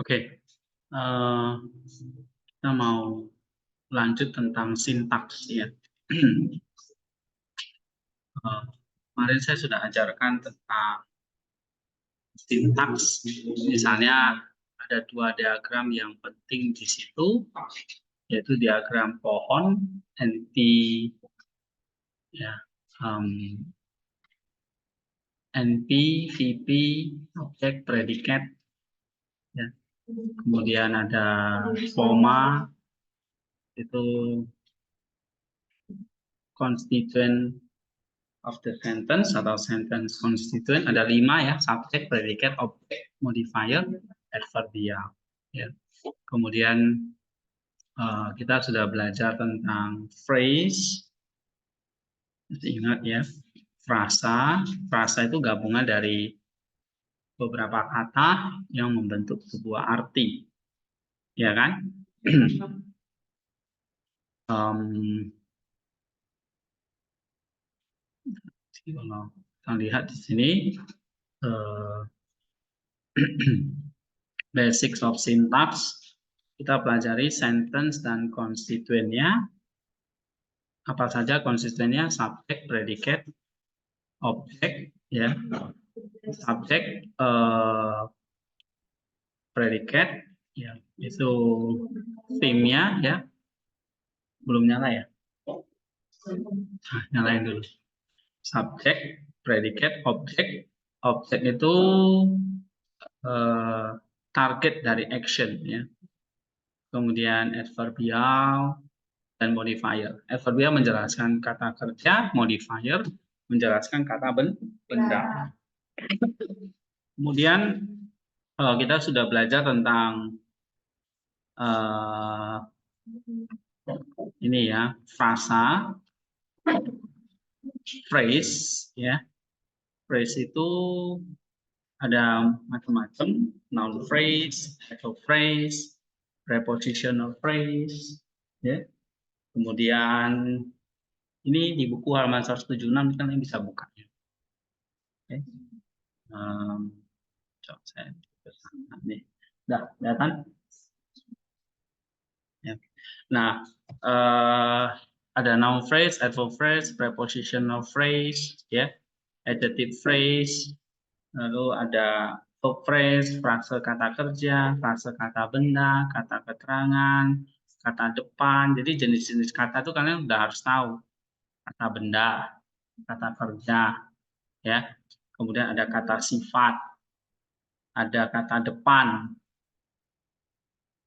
Oke, kita mau lanjut tentang sintaks ya. Kemarin saya sudah ajarkan tentang sintaks, misalnya ada dua diagram yang penting di situ, yaitu diagram pohon, NP, ya, NP, VP, objek, predikat, ya. Kemudian ada koma, itu constituent of the sentence atau sentence constituent, ada 5 ya, subjek, predikat, objek, modifier, adverbial. Ya. Kemudian kita sudah belajar tentang phrase. Ingat ya, frasa. Frasa itu gabungan dari beberapa kata yang membentuk sebuah arti, ya kan? Kalau kita lihat di sini, basics of syntax, kita pelajari sentence dan konstituennya. Apa saja konstituennya? Subjek, predikat, objek, ya. Subjek, predikat, ya, itu theme-nya, ya. Belum nyala ya? Nah, nyalain dulu. Subjek, predikat, objek. Objek itu target dari action, ya. Kemudian adverbial dan modifier. Adverbial menjelaskan kata kerja, modifier menjelaskan kata benda. Kemudian kita sudah belajar tentang ini ya, frasa, phrase, ya. Phrase itu ada macam-macam, noun phrase, adverb phrase, prepositional phrase, ya. Kemudian ini di buku halaman 176 kan bisa buka ya. Oke. Coba saya nih. Dah, kelihatan? Ya. Nah, ada noun phrase, adverb phrase, prepositional phrase, ya, adjective phrase, lalu ada verb phrase, frase kata kerja, frase kata benda, kata keterangan, kata depan. Jadi jenis-jenis kata itu kalian udah harus tahu. Kata benda, kata kerja, ya. Kemudian ada kata sifat, ada kata depan,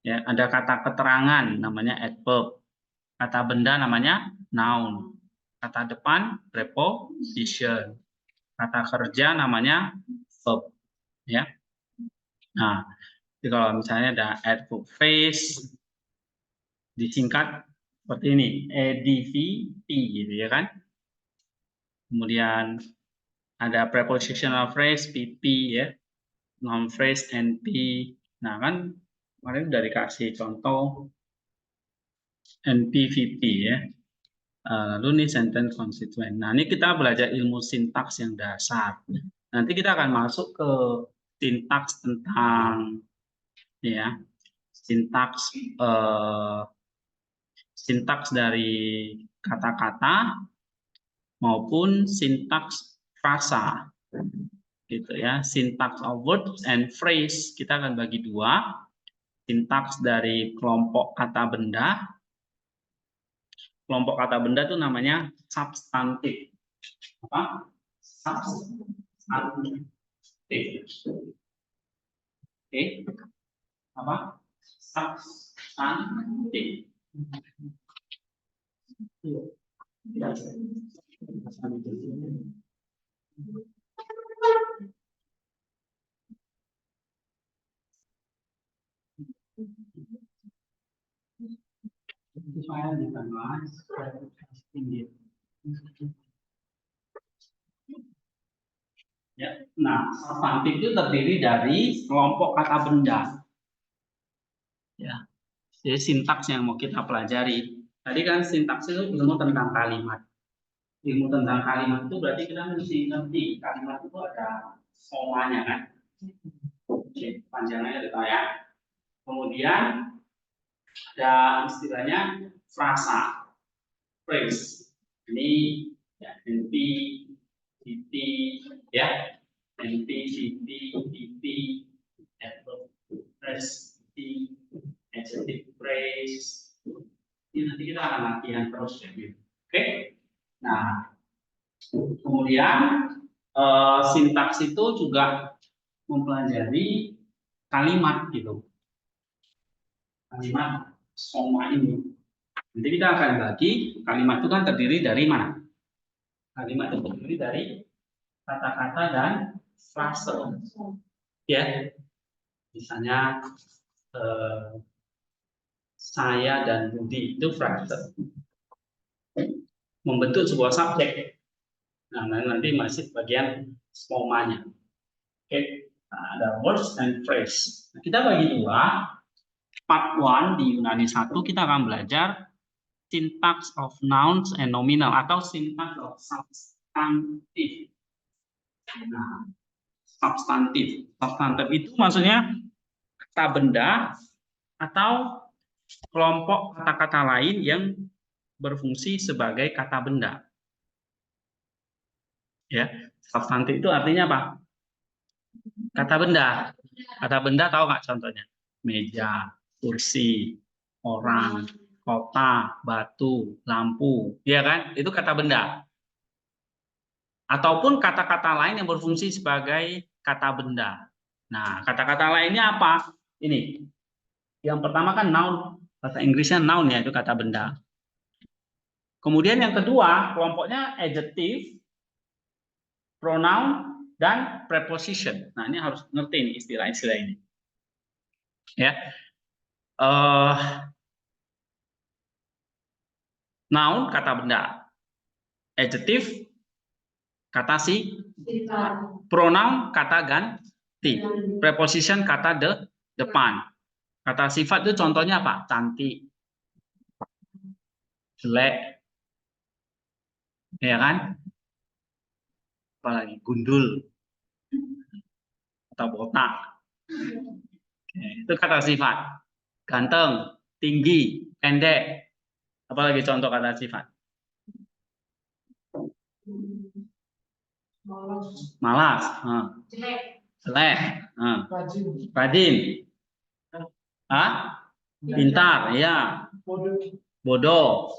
ya, ada kata keterangan namanya adverb, kata benda namanya noun, kata depan preposition, kata kerja namanya verb, ya. Nah, jadi kalau misalnya ada adverb phrase disingkat seperti ini, ADVP gitu ya kan. Kemudian ada prepositional phrase PP ya, noun phrase NP. Nah kan kemarin udah dikasih contoh NP-VP ya. Lalu ini sentence constituent. Nah ini kita belajar ilmu sintaks yang dasar. Nanti kita akan masuk ke sintaks tentang ya, sintaks sintaks dari kata-kata maupun sintaks frasa, gitu ya. Sintaks of words and phrase kita akan bagi dua. Sintaks dari kelompok kata benda. Kelompok kata benda itu namanya substantif. Apa? Substantif. Oke. Apa? Substantif. Supaya ditambah tinggi. Ya. Nah, substantif itu terdiri dari kelompok kata benda. Ya. Jadi sintaks yang mau kita pelajari. Tadi kan sintaks itu ilmu tentang kalimat. Ilmu tentang kalimat itu berarti kita mesti ngerti kalimat itu ada somanya kan. Oke, panjangnya ada ya. Kemudian ada istilahnya frasa, phrase. Ini ya, NP, CT, ya, NP, CT, DT, phrase, adjective phrase. Ini nanti kita akan latihan terus ya, gitu. Oke. Nah, kemudian sintaks itu juga mempelajari kalimat gitu. Kalimat soma ini. Nanti kita akan bagi kalimat itu kan terdiri dari mana? Kalimat itu terdiri dari kata-kata dan frase. Ya. Misalnya saya dan Budi itu frase. Membentuk sebuah subjek. Nah, nanti masih bagian somanya. Oke. Nah, ada words and phrase. Nah, kita bagi dua. Part 1 di Yunani 1 kita akan belajar syntax of nouns and nominal atau syntax of substantive. Nah, substantif. Substantif itu maksudnya kata benda atau kelompok kata-kata lain yang berfungsi sebagai kata benda. Ya, substantif itu artinya apa? Kata benda. Kata benda tahu nggak contohnya? Meja, kursi, orang, kota, batu, lampu, ya kan? Itu kata benda. Ataupun kata-kata lain yang berfungsi sebagai kata benda. Nah, kata-kata lainnya apa? Ini. Yang pertama kan noun, bahasa Inggrisnya noun ya, itu kata benda. Kemudian yang kedua, kelompoknya adjective, pronoun, dan preposition. Nah, ini harus ngerti nih istilah-istilah ini. Ya. Noun kata benda, adjective kata pronoun kata ganti, preposition kata depan. Kata sifat itu contohnya apa? Cantik, jelek, ya kan? Apalagi gundul atau botak. Itu kata sifat. Ganteng, tinggi, pendek. Apalagi contoh kata sifat? Malas, jelek, rajin, pintar, ya, bodoh,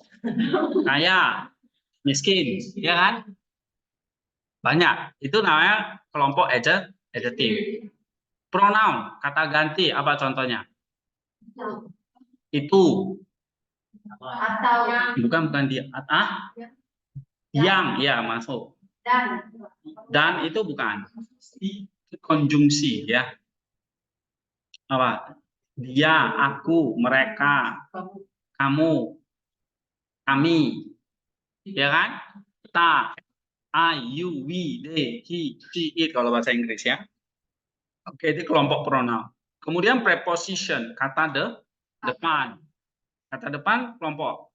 kaya, miskin, ya kan? Banyak. Itu namanya kelompok adjective. Pronoun, kata ganti, apa contohnya? Itu. Bukan dia. Yang, ya masuk. Dan itu bukan. Konjungsi, ya. Apa? Dia, aku, mereka, kamu, kami, ya kan? Kita, I, you, we, they, he, she, it kalau bahasa Inggris ya. Oke, itu kelompok pronoun. Kemudian preposition, kata depan. Kata depan kelompok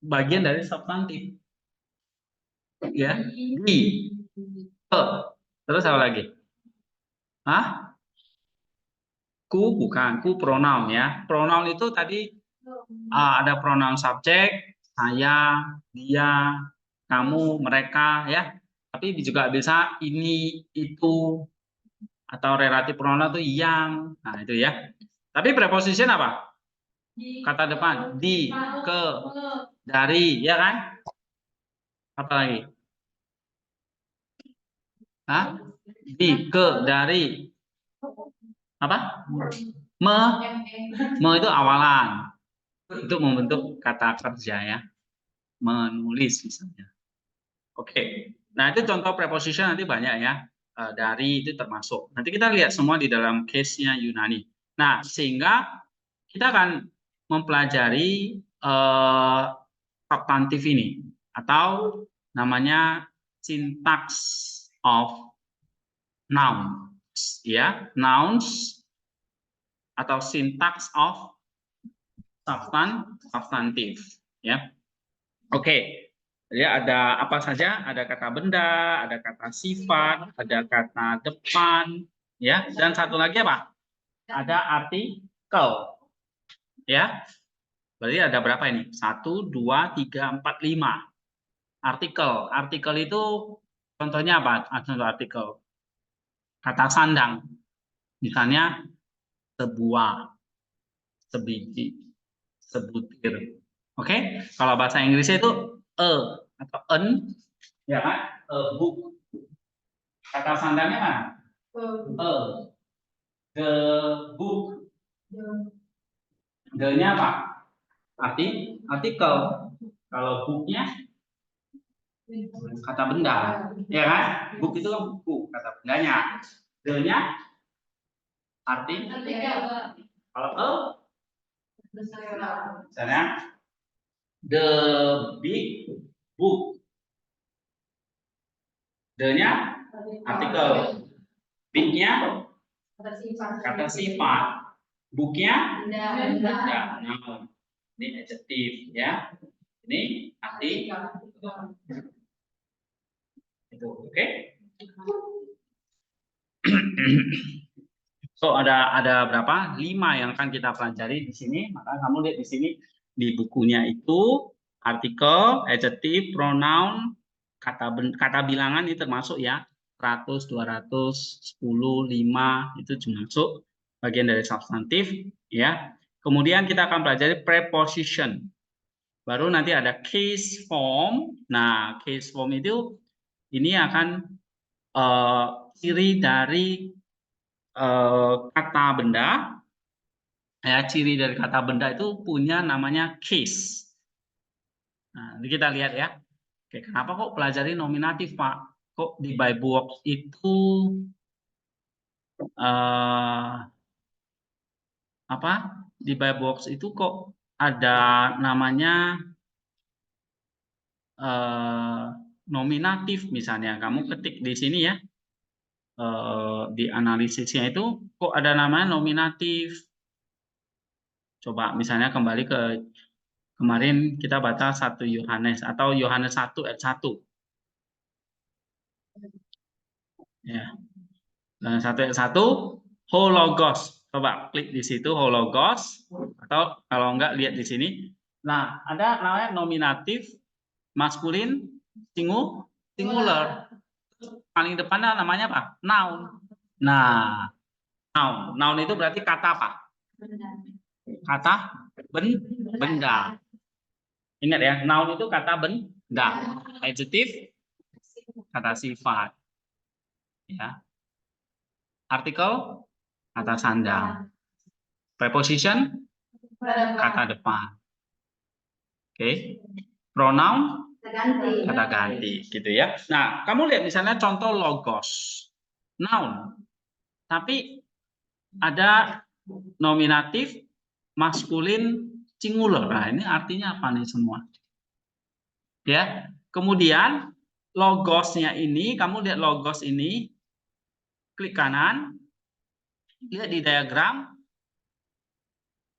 bagian dari substantif. Ya, di, ke. Terus apa lagi? Ku bukan, ku pronoun ya. Pronoun itu tadi ada pronoun subjek, saya, dia, kamu, mereka ya. Tapi juga bisa ini, itu, atau relatif pronoun itu yang. Nah, itu ya. Tapi preposition apa? Kata depan, di, ke, dari, ya kan? Apa lagi? Di, ke, dari. Apa? Me itu awalan. Itu membentuk kata kerja ya. Menulis misalnya. Oke. Nah, itu contoh preposition nanti banyak ya. Dari itu termasuk. Nanti kita lihat semua di dalam case-nya Yunani. Nah, sehingga kita akan mempelajari substantif ini atau namanya syntax of nouns ya, nouns atau syntax of substantif ya. Oke. Jadi ada apa saja? Ada kata benda, ada kata sifat, ada kata depan ya, dan satu lagi apa? ada artikel. Ya. Berarti ada berapa ini? 1, 2, 3, 4, 5. Artikel. Artikel itu contohnya apa? Contoh artikel. Kata sandang. Misalnya sebuah, sebiji, sebutir. Oke? Kalau bahasa Inggrisnya itu atau en, ya kan? Book. Kata sandangnya mana? The book. The-nya apa? Artikel. Kalau book-nya kata benda, ya kan? Book itu kan buku, kata bendanya. The-nya artikel. Kalau misalnya the big book. The-nya artikel. Big-nya kata sifat. Book-nya benda. Noun. Ini adjective ya. Ini artikel. Itu oke. So ada berapa? 5 yang akan kita pelajari di sini. Maka kamu lihat di sini di bukunya itu artikel, adjective, pronoun, kata bilangan ini termasuk ya. 100, 200, 10, 5 itu termasuk bagian dari substantif ya. Kemudian kita akan pelajari preposition. Baru nanti ada case form. Nah, case form itu ini akan ciri dari kata benda, ya, ciri dari kata benda itu punya namanya case. Nah, ini kita lihat ya. Oke, kenapa kok pelajari nominatif, Pak? Kok di Bible itu apa? Di Bible itu kok ada namanya nominatif misalnya. Kamu ketik di sini ya. Di analisisnya itu kok ada namanya nominatif. Coba misalnya kembali ke kemarin kita baca 1 Yohanes atau Yohanes 1 ayat 1. Ya. 1 ayat 1 hologos. Coba klik di situ hologos atau kalau enggak lihat di sini. Nah, ada namanya nominatif maskulin singular. Paling depannya namanya apa? Noun. Nah, noun itu berarti kata apa? Kata benda. Ingat ya, noun itu kata benda. Adjective kata sifat. Ya. Artikel kata sandang. Preposition kata depan. Oke. Pronoun kata ganti gitu ya. Nah, kamu lihat misalnya contoh logos. Noun. Tapi ada nominatif maskulin singular. Nah, ini artinya apa nih semua? Ya. Kemudian logosnya ini, kamu lihat logos ini, klik kanan, lihat di diagram.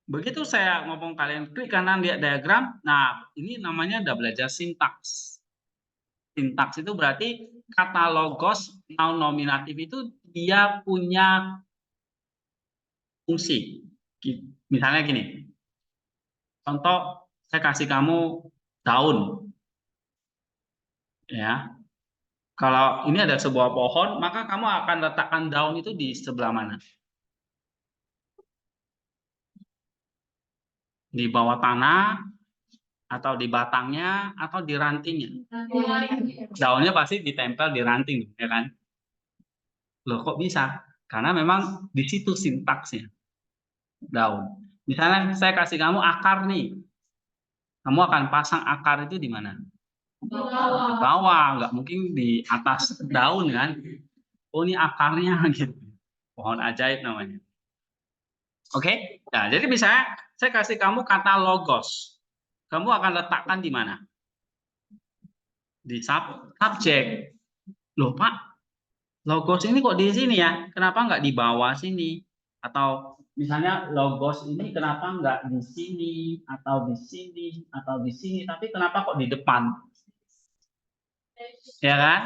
Begitu saya ngomong kalian klik kanan lihat diagram. Nah, ini namanya udah belajar sintaks. Sintaks itu berarti kata logos noun nominatif itu dia punya fungsi. Misalnya gini. Contoh saya kasih kamu daun. Ya. Kalau ini ada sebuah pohon, maka kamu akan letakkan daun itu di sebelah mana? Di bawah tanah, atau di batangnya, atau di rantingnya. Daunnya pasti ditempel di ranting, ya kan? Loh, kok bisa? Karena memang di situ sintaksnya daun. Misalnya saya kasih kamu akar nih, kamu akan pasang akar itu di mana? Di bawah, nggak mungkin di atas daun kan? Oh, ini akarnya gitu. Pohon ajaib namanya. Oke, nah jadi misalnya saya kasih kamu kata logos, kamu akan letakkan di mana? Di subjek. Loh Pak, logos ini kok di sini ya? Kenapa nggak di bawah sini? Atau misalnya logos ini kenapa nggak di sini atau di sini atau di sini? Tapi kenapa kok di depan? Ya kan?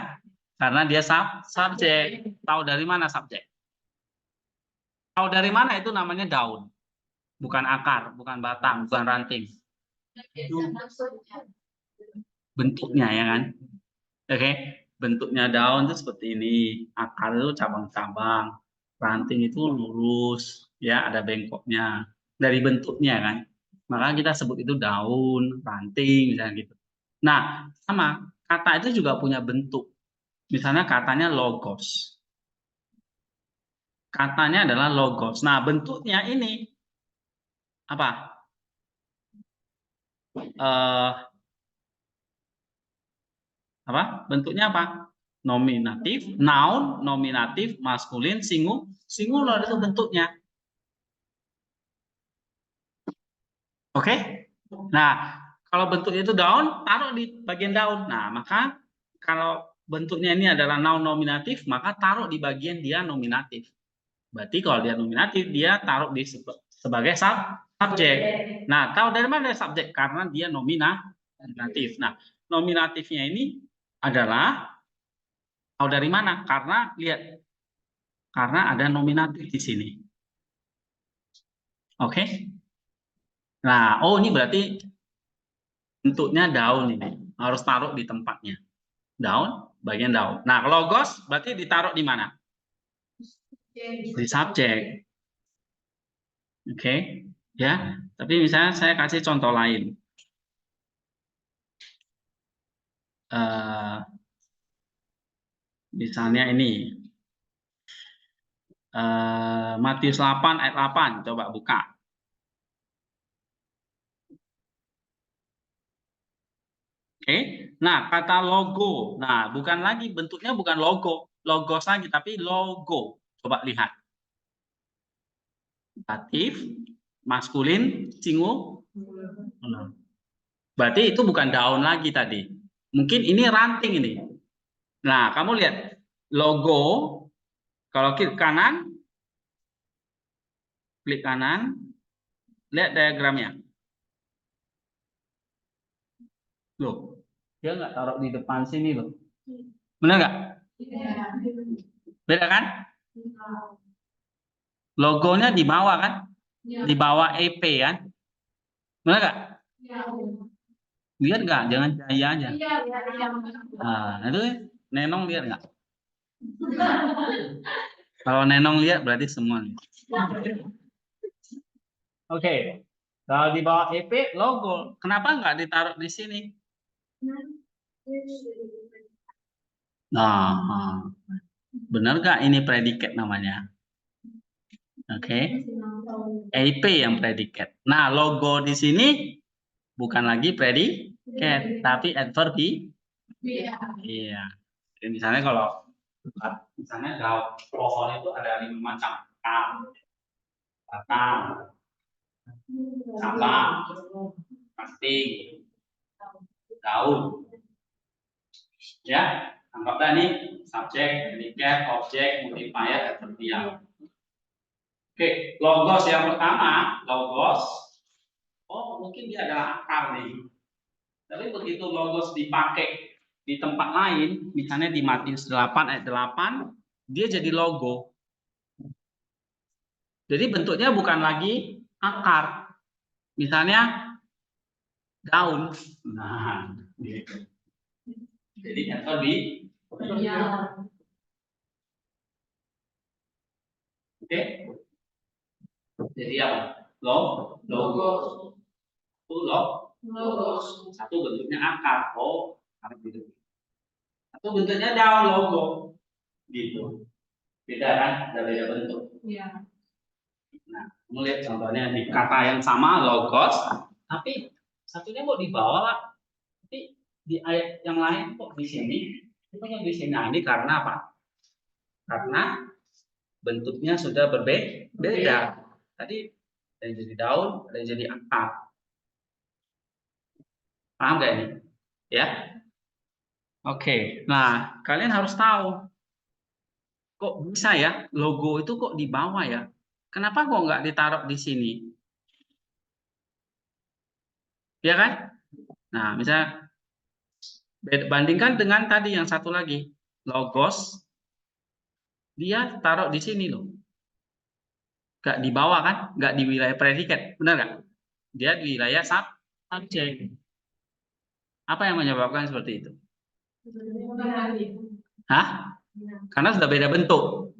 Karena dia subjek. Tahu dari mana subjek? Tahu dari mana itu namanya daun, bukan akar, bukan batang, bukan ranting. Bentuknya ya kan. Oke, bentuknya daun itu seperti ini, akar itu cabang-cabang, ranting itu lurus, ya ada bengkoknya. Dari bentuknya kan, maka kita sebut itu daun, ranting, misalnya gitu. Nah, sama kata itu juga punya bentuk. Misalnya katanya logos. Katanya adalah logos. Nah, bentuknya ini apa? Apa? Bentuknya apa? Nominatif, noun, nominatif, maskulin, singular itu bentuknya. Oke? Nah, kalau bentuknya itu daun, taruh di bagian daun. Nah, maka kalau bentuknya ini adalah noun nominatif, maka taruh di bagian dia nominatif. Berarti kalau dia nominatif, dia taruh di sebagai subjek. Nah, tahu dari mana subjek? Karena dia nominatif. Nah, nominatifnya ini adalah tahu dari mana? Karena lihat, karena ada nominatif di sini. Oke? Nah, oh ini berarti bentuknya daun ini. Harus taruh di tempatnya. Daun, bagian daun. Nah, logos berarti ditaruh di mana? Di subjek. Oke, ya. Tapi misalnya saya kasih contoh lain. Misalnya ini. Matius 8 ayat 8. Coba buka. Oke. Nah, kata logo. Nah, bukan lagi bentuknya bukan logo. Logos lagi, tapi logo. Coba lihat. Datif, maskulin, singular. Berarti itu bukan daun lagi tadi. Mungkin ini ranting ini. Nah, kamu lihat logo. Kalau klik kanan, lihat diagramnya. Loh, dia nggak taruh di depan sini loh. Benar nggak? Beda kan? Logonya di bawah kan? Di bawah EP kan? Benar nggak? Lihat nggak? Jangan jaya aja. Nah, itu Nenong lihat nggak? Kalau Nenong lihat berarti semua. Oke. Kalau di bawah EP logo, kenapa nggak ditaruh di sini? Nah, benar nggak ini predikat namanya? Oke. EP yang predikat. Nah, logo di sini bukan lagi predikat, tapi adverb. Iya. Jadi misalnya kalau misalnya daun pohon itu ada 5 macam. Batang, cabang, ranting, daun. Ya, anggaplah nih subjek, predikat, objek, modifier, adverbial. Oke, logos yang pertama, logos. Oh, mungkin dia adalah akar nih. Tapi begitu logos dipakai di tempat lain, misalnya di Matius 8 ayat 8, dia jadi logo. Jadi bentuknya bukan lagi akar. Misalnya daun. Nah, gitu. Jadi atau di Oke. Jadi apa? Logos. Itu logos. Satu bentuknya akar. Oh, harus gitu. Satu bentuknya daun logo. Gitu. Beda kan? Ada beda bentuk. Iya. Nah, melihat contohnya di kata yang sama logos, tapi satunya kok di bawah lah. Tapi di ayat yang lain kok di sini? Itu yang di sini. Nah, ini karena apa? Karena bentuknya sudah berbeda. Tadi ada yang jadi daun, ada yang jadi akar. Paham gak ini? Ya. Oke. Nah, kalian harus tahu kok bisa ya logo itu kok di bawah ya? Kenapa kok nggak ditaruh di sini? Ya kan? Nah, misalnya bandingkan dengan tadi yang satu lagi, logos, dia taruh di sini loh. Nggak di bawah kan? Nggak di wilayah predikat, benar nggak? Dia di wilayah subjek. Apa yang menyebabkan seperti itu? Hah? Karena sudah beda bentuk.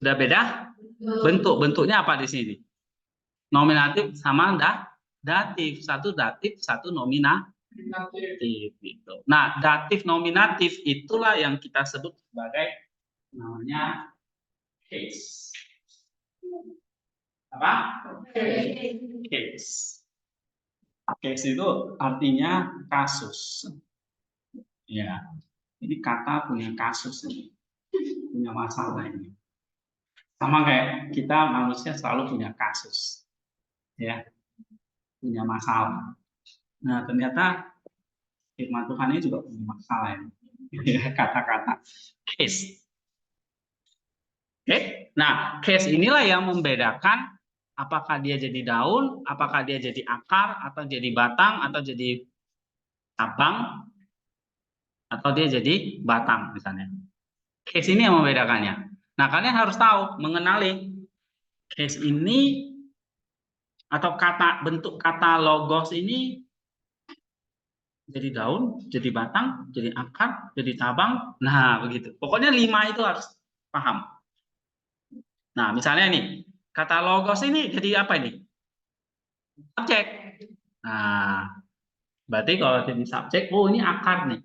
Sudah beda bentuk. Bentuknya apa di sini? Nominatif sama datif. Satu datif, satu nominatif. Gitu. Nah, datif nominatif itulah yang kita sebut sebagai namanya case. Apa? Case. Case itu artinya kasus. Ya, ini kata punya kasus ini, punya masalah ini. Sama kayak kita manusia selalu punya kasus, ya, punya masalah. Nah, ternyata firman Tuhan ini juga punya masalah ini. Kata-kata case. Oke, nah case inilah yang membedakan apakah dia jadi daun, apakah dia jadi akar, atau jadi batang, atau jadi cabang, atau dia jadi batang misalnya. Case ini yang membedakannya. Nah, kalian harus tahu mengenali case ini atau bentuk kata logos ini jadi daun, jadi batang, jadi akar, jadi cabang. Nah, begitu. Pokoknya 5 itu harus paham. Nah, misalnya nih, kata logos ini jadi apa ini? Subjek. Nah, berarti kalau jadi subjek, oh ini akar nih.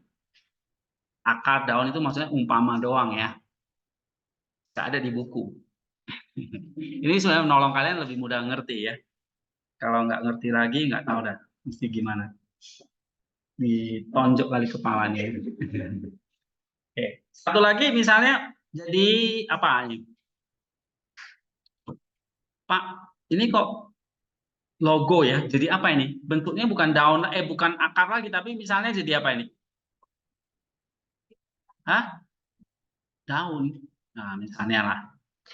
Akar daun itu maksudnya umpama doang ya. Nggak ada di buku. Ini sebenarnya menolong kalian lebih mudah ngerti ya. Kalau nggak ngerti lagi, nggak tahu dah mesti gimana. Ditonjok kali kepalanya. Oke. Satu lagi misalnya jadi apa ini? Pak, ini kok logo ya. Jadi apa ini? Bentuknya bukan daun, bukan akar lagi, tapi misalnya jadi apa ini? Hah? Daun. Nah, misalnya lah.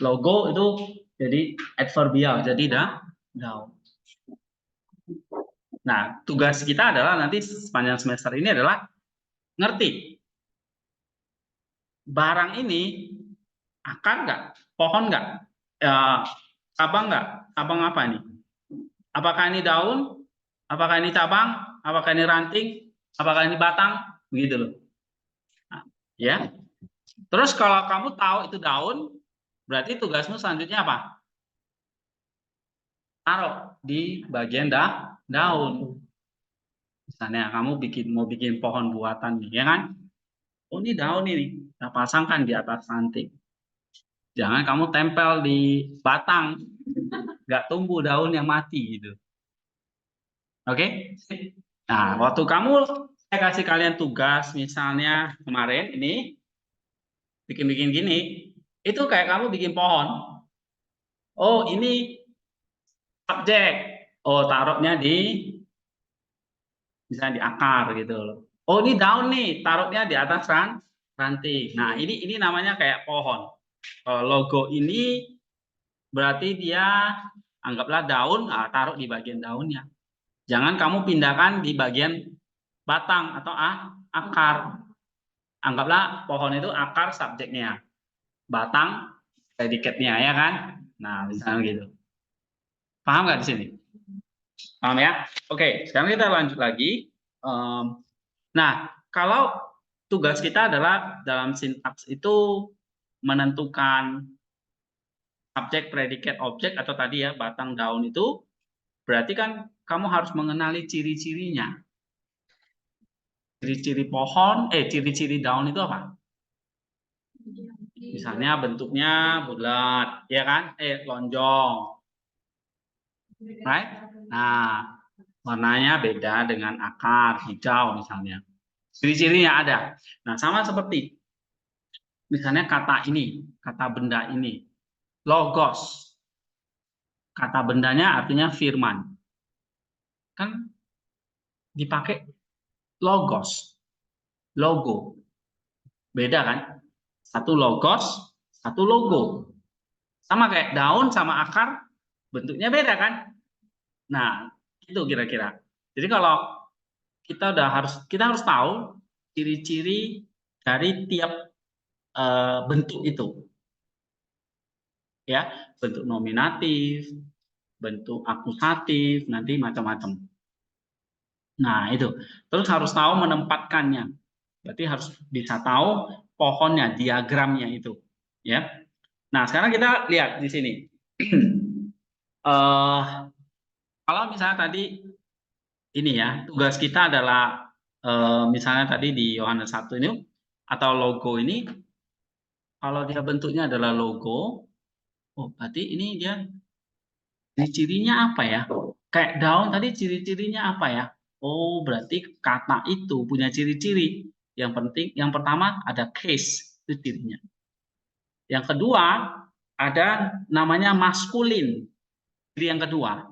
Logo itu jadi adverbial, jadi daun. Nah, tugas kita adalah nanti sepanjang semester ini adalah ngerti barang ini akar nggak, pohon nggak, cabang nggak, cabang apa ini? Apakah ini daun? Apakah ini cabang? Apakah ini ranting? Apakah ini batang? Begitu loh. Nah, ya. Terus kalau kamu tahu itu daun, berarti tugasmu selanjutnya apa? Taruh di bagian daun. Misalnya kamu mau bikin pohon buatan nih, ya kan? Oh ini daun ini, kita pasangkan di atas ranting. Jangan kamu tempel di batang, nggak tumbuh daun yang mati gitu. Oke? Nah, waktu saya kasih kalian tugas, misalnya kemarin ini bikin-bikin gini, itu kayak kamu bikin pohon. Oh ini subjek, oh taruhnya di misalnya di akar gitu loh. Oh ini daun nih, taruhnya di atas ranting. Nah ini namanya kayak pohon. Logo ini berarti dia anggaplah daun, taruh di bagian daunnya. Jangan kamu pindahkan di bagian batang atau akar. Anggaplah pohon itu akar subjeknya, batang predikatnya ya kan. Nah misalnya gitu. Paham nggak di sini? Paham ya? Oke, sekarang kita lanjut lagi. Nah, kalau tugas kita adalah dalam sintaks itu menentukan subjek, predikat, objek, atau tadi ya batang daun itu, berarti kan kamu harus mengenali ciri-cirinya. Ciri-ciri pohon, ciri-ciri daun itu apa? Misalnya bentuknya bulat, ya kan? Lonjong. Right? Nah, warnanya beda dengan akar, hijau misalnya. Ciri-cirinya ada. Nah, sama seperti misalnya kata ini, kata benda ini, logos. Kata bendanya artinya firman. Kan dipakai logos, logo. Beda kan? Satu logos, satu logo. Sama kayak daun sama akar, bentuknya beda kan? Nah, itu kira-kira. Jadi kalau kita harus tahu ciri-ciri dari tiap bentuk itu. ya, bentuk nominatif, bentuk akusatif, nanti macam-macam. Nah, itu. Terus harus tahu menempatkannya. Berarti harus bisa tahu pohonnya, diagramnya itu, ya. Nah, sekarang kita lihat di sini. Kalau misalnya tadi ini ya, tugas kita adalah misalnya tadi di Yohanes 1 ini atau logo ini, kalau dia bentuknya adalah logo, oh berarti ini dia ciri-cirinya apa ya? Kayak daun tadi ciri-cirinya apa ya? Oh, berarti kata itu punya ciri-ciri. Yang penting, yang pertama ada case, itu cirinya. Yang kedua, ada namanya maskulin. Ciri yang kedua,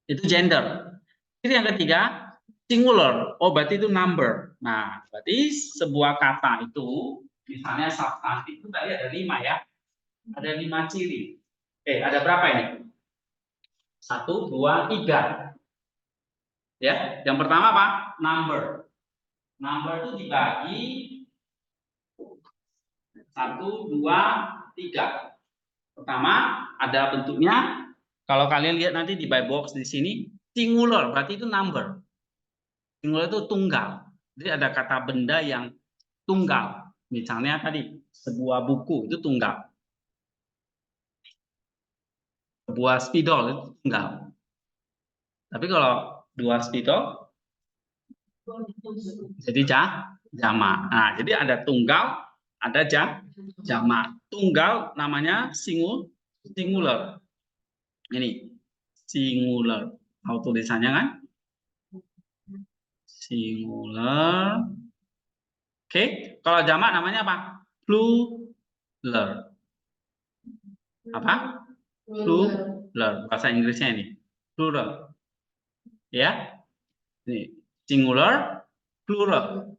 itu gender. Ciri yang ketiga, singular. Oh, berarti itu number. Nah, berarti sebuah kata itu, misalnya substantif itu tadi ada 5 ya. Ada 5 ciri. Ada berapa ini? 1, 2, 3. Ya, yang pertama apa? Number. Number itu dibagi 1, 2, 3. Pertama ada bentuknya. Kalau kalian lihat nanti di buy box di sini singular, berarti itu number. Singular itu tunggal. Jadi ada kata benda yang tunggal. Misalnya tadi sebuah buku itu tunggal. Sebuah spidol itu tunggal. Tapi kalau dua spidol jadi jamak. Nah, jadi ada tunggal, ada jamak. Tunggal namanya singular. Ini singular. Tahu tulisannya kan? Singular. Oke, kalau jamak namanya apa? Plural. Apa? Plural. Bahasa Inggrisnya ini. Plural. Ya. Ini singular, plural.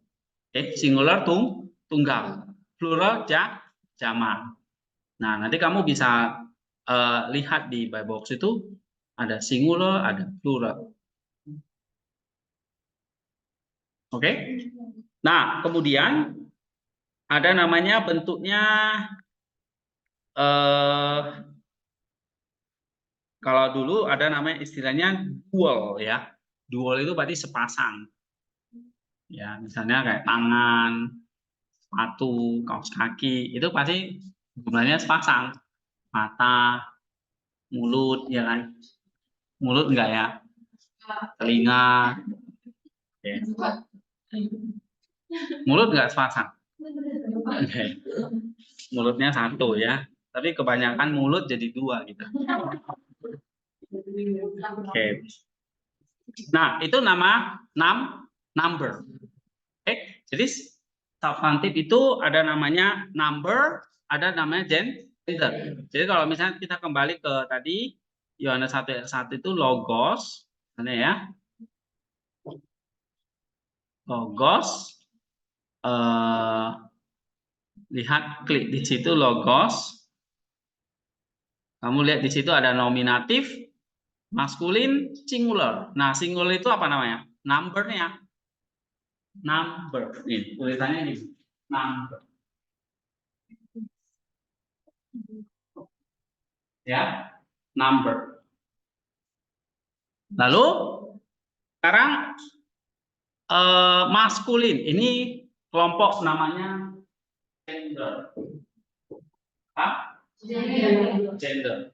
Singular tunggal. Plural jamak. Nah, nanti kamu bisa lihat di buy box itu ada singular, ada plural. Oke? Nah, kemudian ada namanya bentuknya kalau dulu ada namanya istilahnya dual ya. Dual itu berarti sepasang. Ya, misalnya kayak tangan, sepatu, kaos kaki, itu pasti jumlahnya sepasang. Mata, mulut, ya kan? Mulut enggak ya? Telinga. Oke. Mulut enggak sepasang? Oke. Mulutnya satu ya. Tapi kebanyakan mulut jadi dua gitu. Oke. Nah, itu nama number. Oke. Jadi substantif itu ada namanya number, ada namanya gender. Jadi kalau misalnya kita kembali ke tadi Yohanes 1 ayat 1 itu logos, ya. Logos, lihat klik di situ logos. Kamu lihat di situ ada nominatif, maskulin, singular. Nah, singular itu apa namanya? Numbernya. Number. Nih, tulisannya ini. Number. Ya, number. Lalu sekarang maskulin. Ini kelompok namanya gender. Apa? Gender.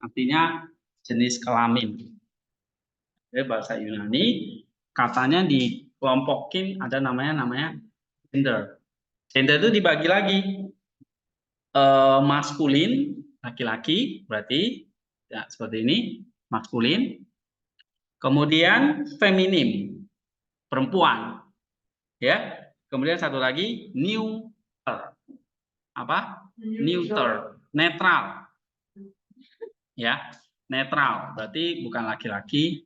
Artinya jenis kelamin. Jadi bahasa Yunani katanya dikelompokin ada namanya gender. Gender itu dibagi lagi. Maskulin laki-laki berarti ya seperti ini maskulin. Kemudian feminim perempuan. Ya. Kemudian satu lagi neuter. Apa? Neuter, netral. Ya, netral. Berarti bukan laki-laki.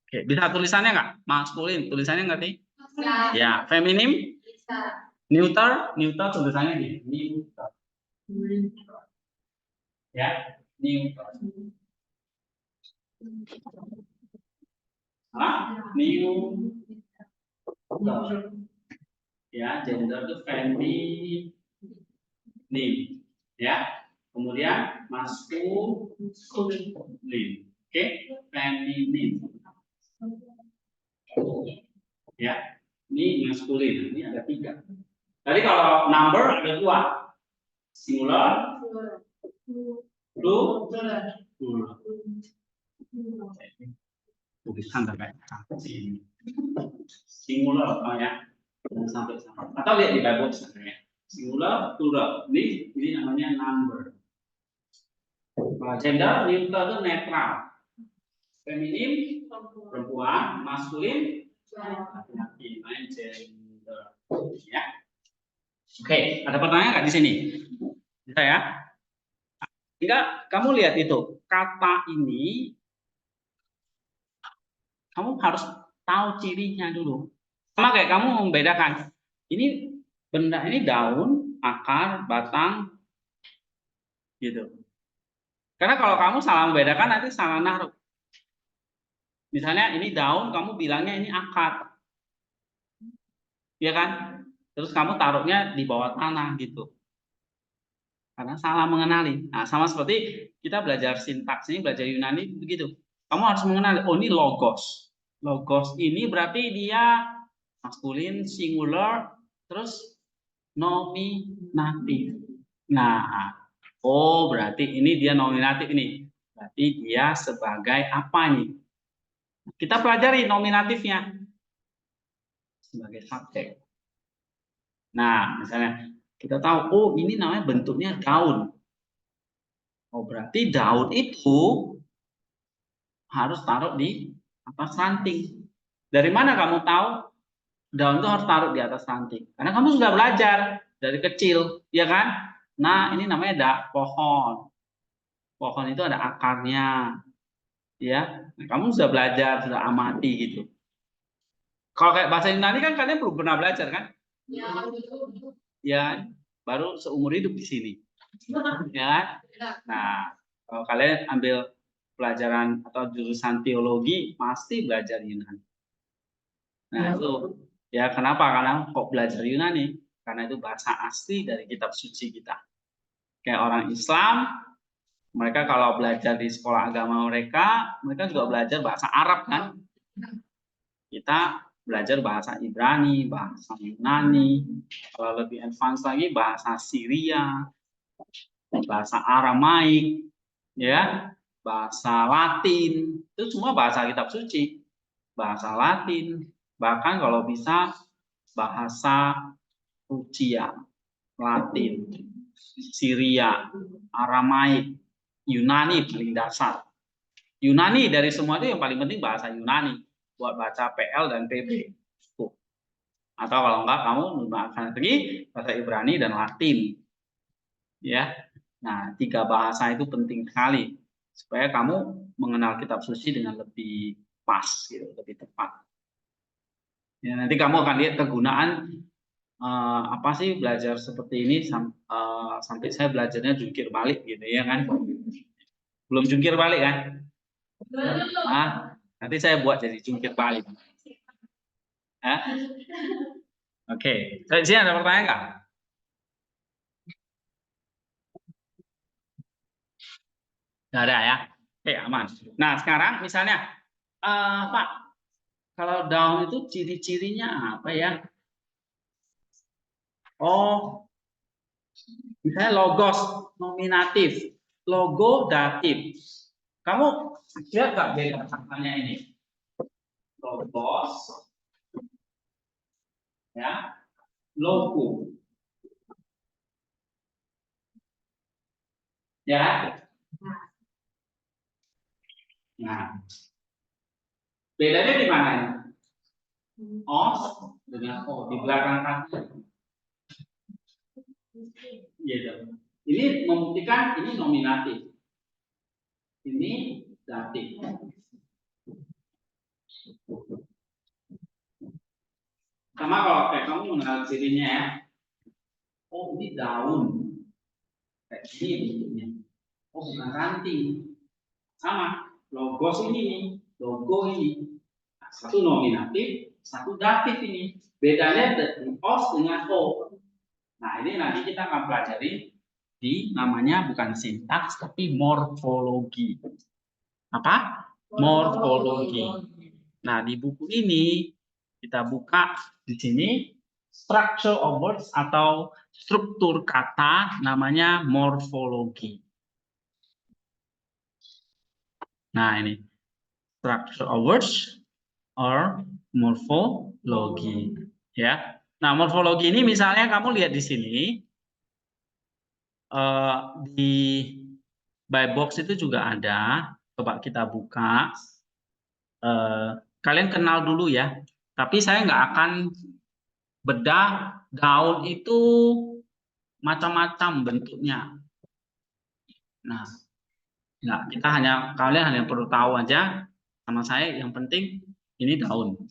Oke, bisa tulisannya nggak? Maskulin, tulisannya nggak sih? Ya, feminim? Neuter, neuter tulisannya gini. Neuter. Ya, neuter. Neuter. Ya, gender itu feminim. maskulin, ya. Kemudian maskulin, oke, feminin, ya. Ini maskulin, ini ada 3. Tadi kalau number ada 2, singular, plural. Tulisan kayak sini. Singular, ya. Sampai atau lihat di Bible sebenarnya. Singular, plural. Ini namanya number. Gender neutral itu netral. Feminim perempuan, maskulin laki-laki. Gender. Ya. Oke, ada pertanyaan nggak di sini? Bisa ya? Enggak, kamu lihat itu kata ini, kamu harus tahu cirinya dulu. Sama kayak kamu membedakan ini benda ini daun, akar, batang, gitu. Karena kalau kamu salah membedakan nanti salah naruh. Misalnya ini daun, kamu bilangnya ini akar, ya kan? Terus kamu taruhnya di bawah tanah gitu. Karena salah mengenali. Nah, sama seperti kita belajar sintaks ini, belajar Yunani begitu. Kamu harus mengenali, oh ini logos. Logos ini berarti dia maskulin, singular, terus nominatif. Nah, oh berarti ini dia nominatif ini. Berarti dia sebagai apa nih? Kita pelajari nominatifnya sebagai subjek. Nah, misalnya kita tahu, oh ini namanya bentuknya daun. Oh berarti daun itu harus taruh di atas ranting. Dari mana kamu tahu daun itu harus taruh di atas ranting? Karena kamu sudah belajar dari kecil, ya kan? Nah, ini namanya pohon. Pohon itu ada akarnya, ya. Nah, kamu sudah belajar, sudah amati gitu. Kalau kayak bahasa Yunani kan kalian belum pernah belajar kan? Ya, baru seumur hidup di sini. Ya. Nah, kalau kalian ambil pelajaran atau jurusan teologi pasti belajar Yunani. Nah, itu ya kenapa? Karena kok belajar Yunani? Karena itu bahasa asli dari kitab suci kita. Kayak orang Islam, mereka kalau belajar di sekolah agama mereka juga belajar bahasa Arab kan? Kita belajar bahasa Ibrani, bahasa Yunani, kalau lebih advance lagi bahasa Syria, bahasa Aramaik, ya, bahasa Latin, itu semua bahasa kitab suci, bahasa Latin, bahkan kalau bisa bahasa Rusia, Latin, Syria, Aramaik, Yunani paling dasar. Yunani dari semua itu yang paling penting bahasa Yunani buat baca PL dan PB. Atau kalau enggak kamu menggunakan lagi bahasa Ibrani dan Latin. Ya. Nah, 3 bahasa itu penting sekali supaya kamu mengenal kitab suci dengan lebih pas gitu, lebih tepat. Ya, nanti kamu akan lihat kegunaan apa sih belajar seperti ini sampai saya belajarnya jungkir balik gitu ya kan. Belum jungkir balik kan? Nanti saya buat jadi jungkir balik. Oke. Di sini ada pertanyaan nggak? Nggak ada ya? Oke, aman. Nah, sekarang misalnya, Pak, kalau daun itu ciri-cirinya apa ya? Oh, misalnya logos, nominatif, logo, datif. Kamu lihat nggak beda katanya ini? Logos, ya, logo, ya. Nah, bedanya di mana ini? Os dengan O di belakang kaki. Gitu. Ini membuktikan ini nominatif. Ini datif. Sama kalau kayak kamu mengenal cirinya ya. Oh, ini daun. Kayak gini bentuknya. Oh, bukan ranting. Sama. Logos ini nih. Logo ini. Nah, satu nominatif, satu datif ini. Bedanya os dengan o. Nah, ini nanti kita akan pelajari di namanya bukan sintaks tapi morfologi. Apa? Morfologi. Nah, di buku ini kita buka di sini structure of words atau struktur kata namanya morfologi. Nah, ini structure of words or morfologi, ya. Nah, morfologi ini misalnya kamu lihat di sini di buy box itu juga ada. Coba kita buka. Kalian kenal dulu ya. Tapi saya nggak akan bedah daun itu macam-macam bentuknya. Nah, nggak, kalian hanya perlu tahu aja sama saya. Yang penting ini daun.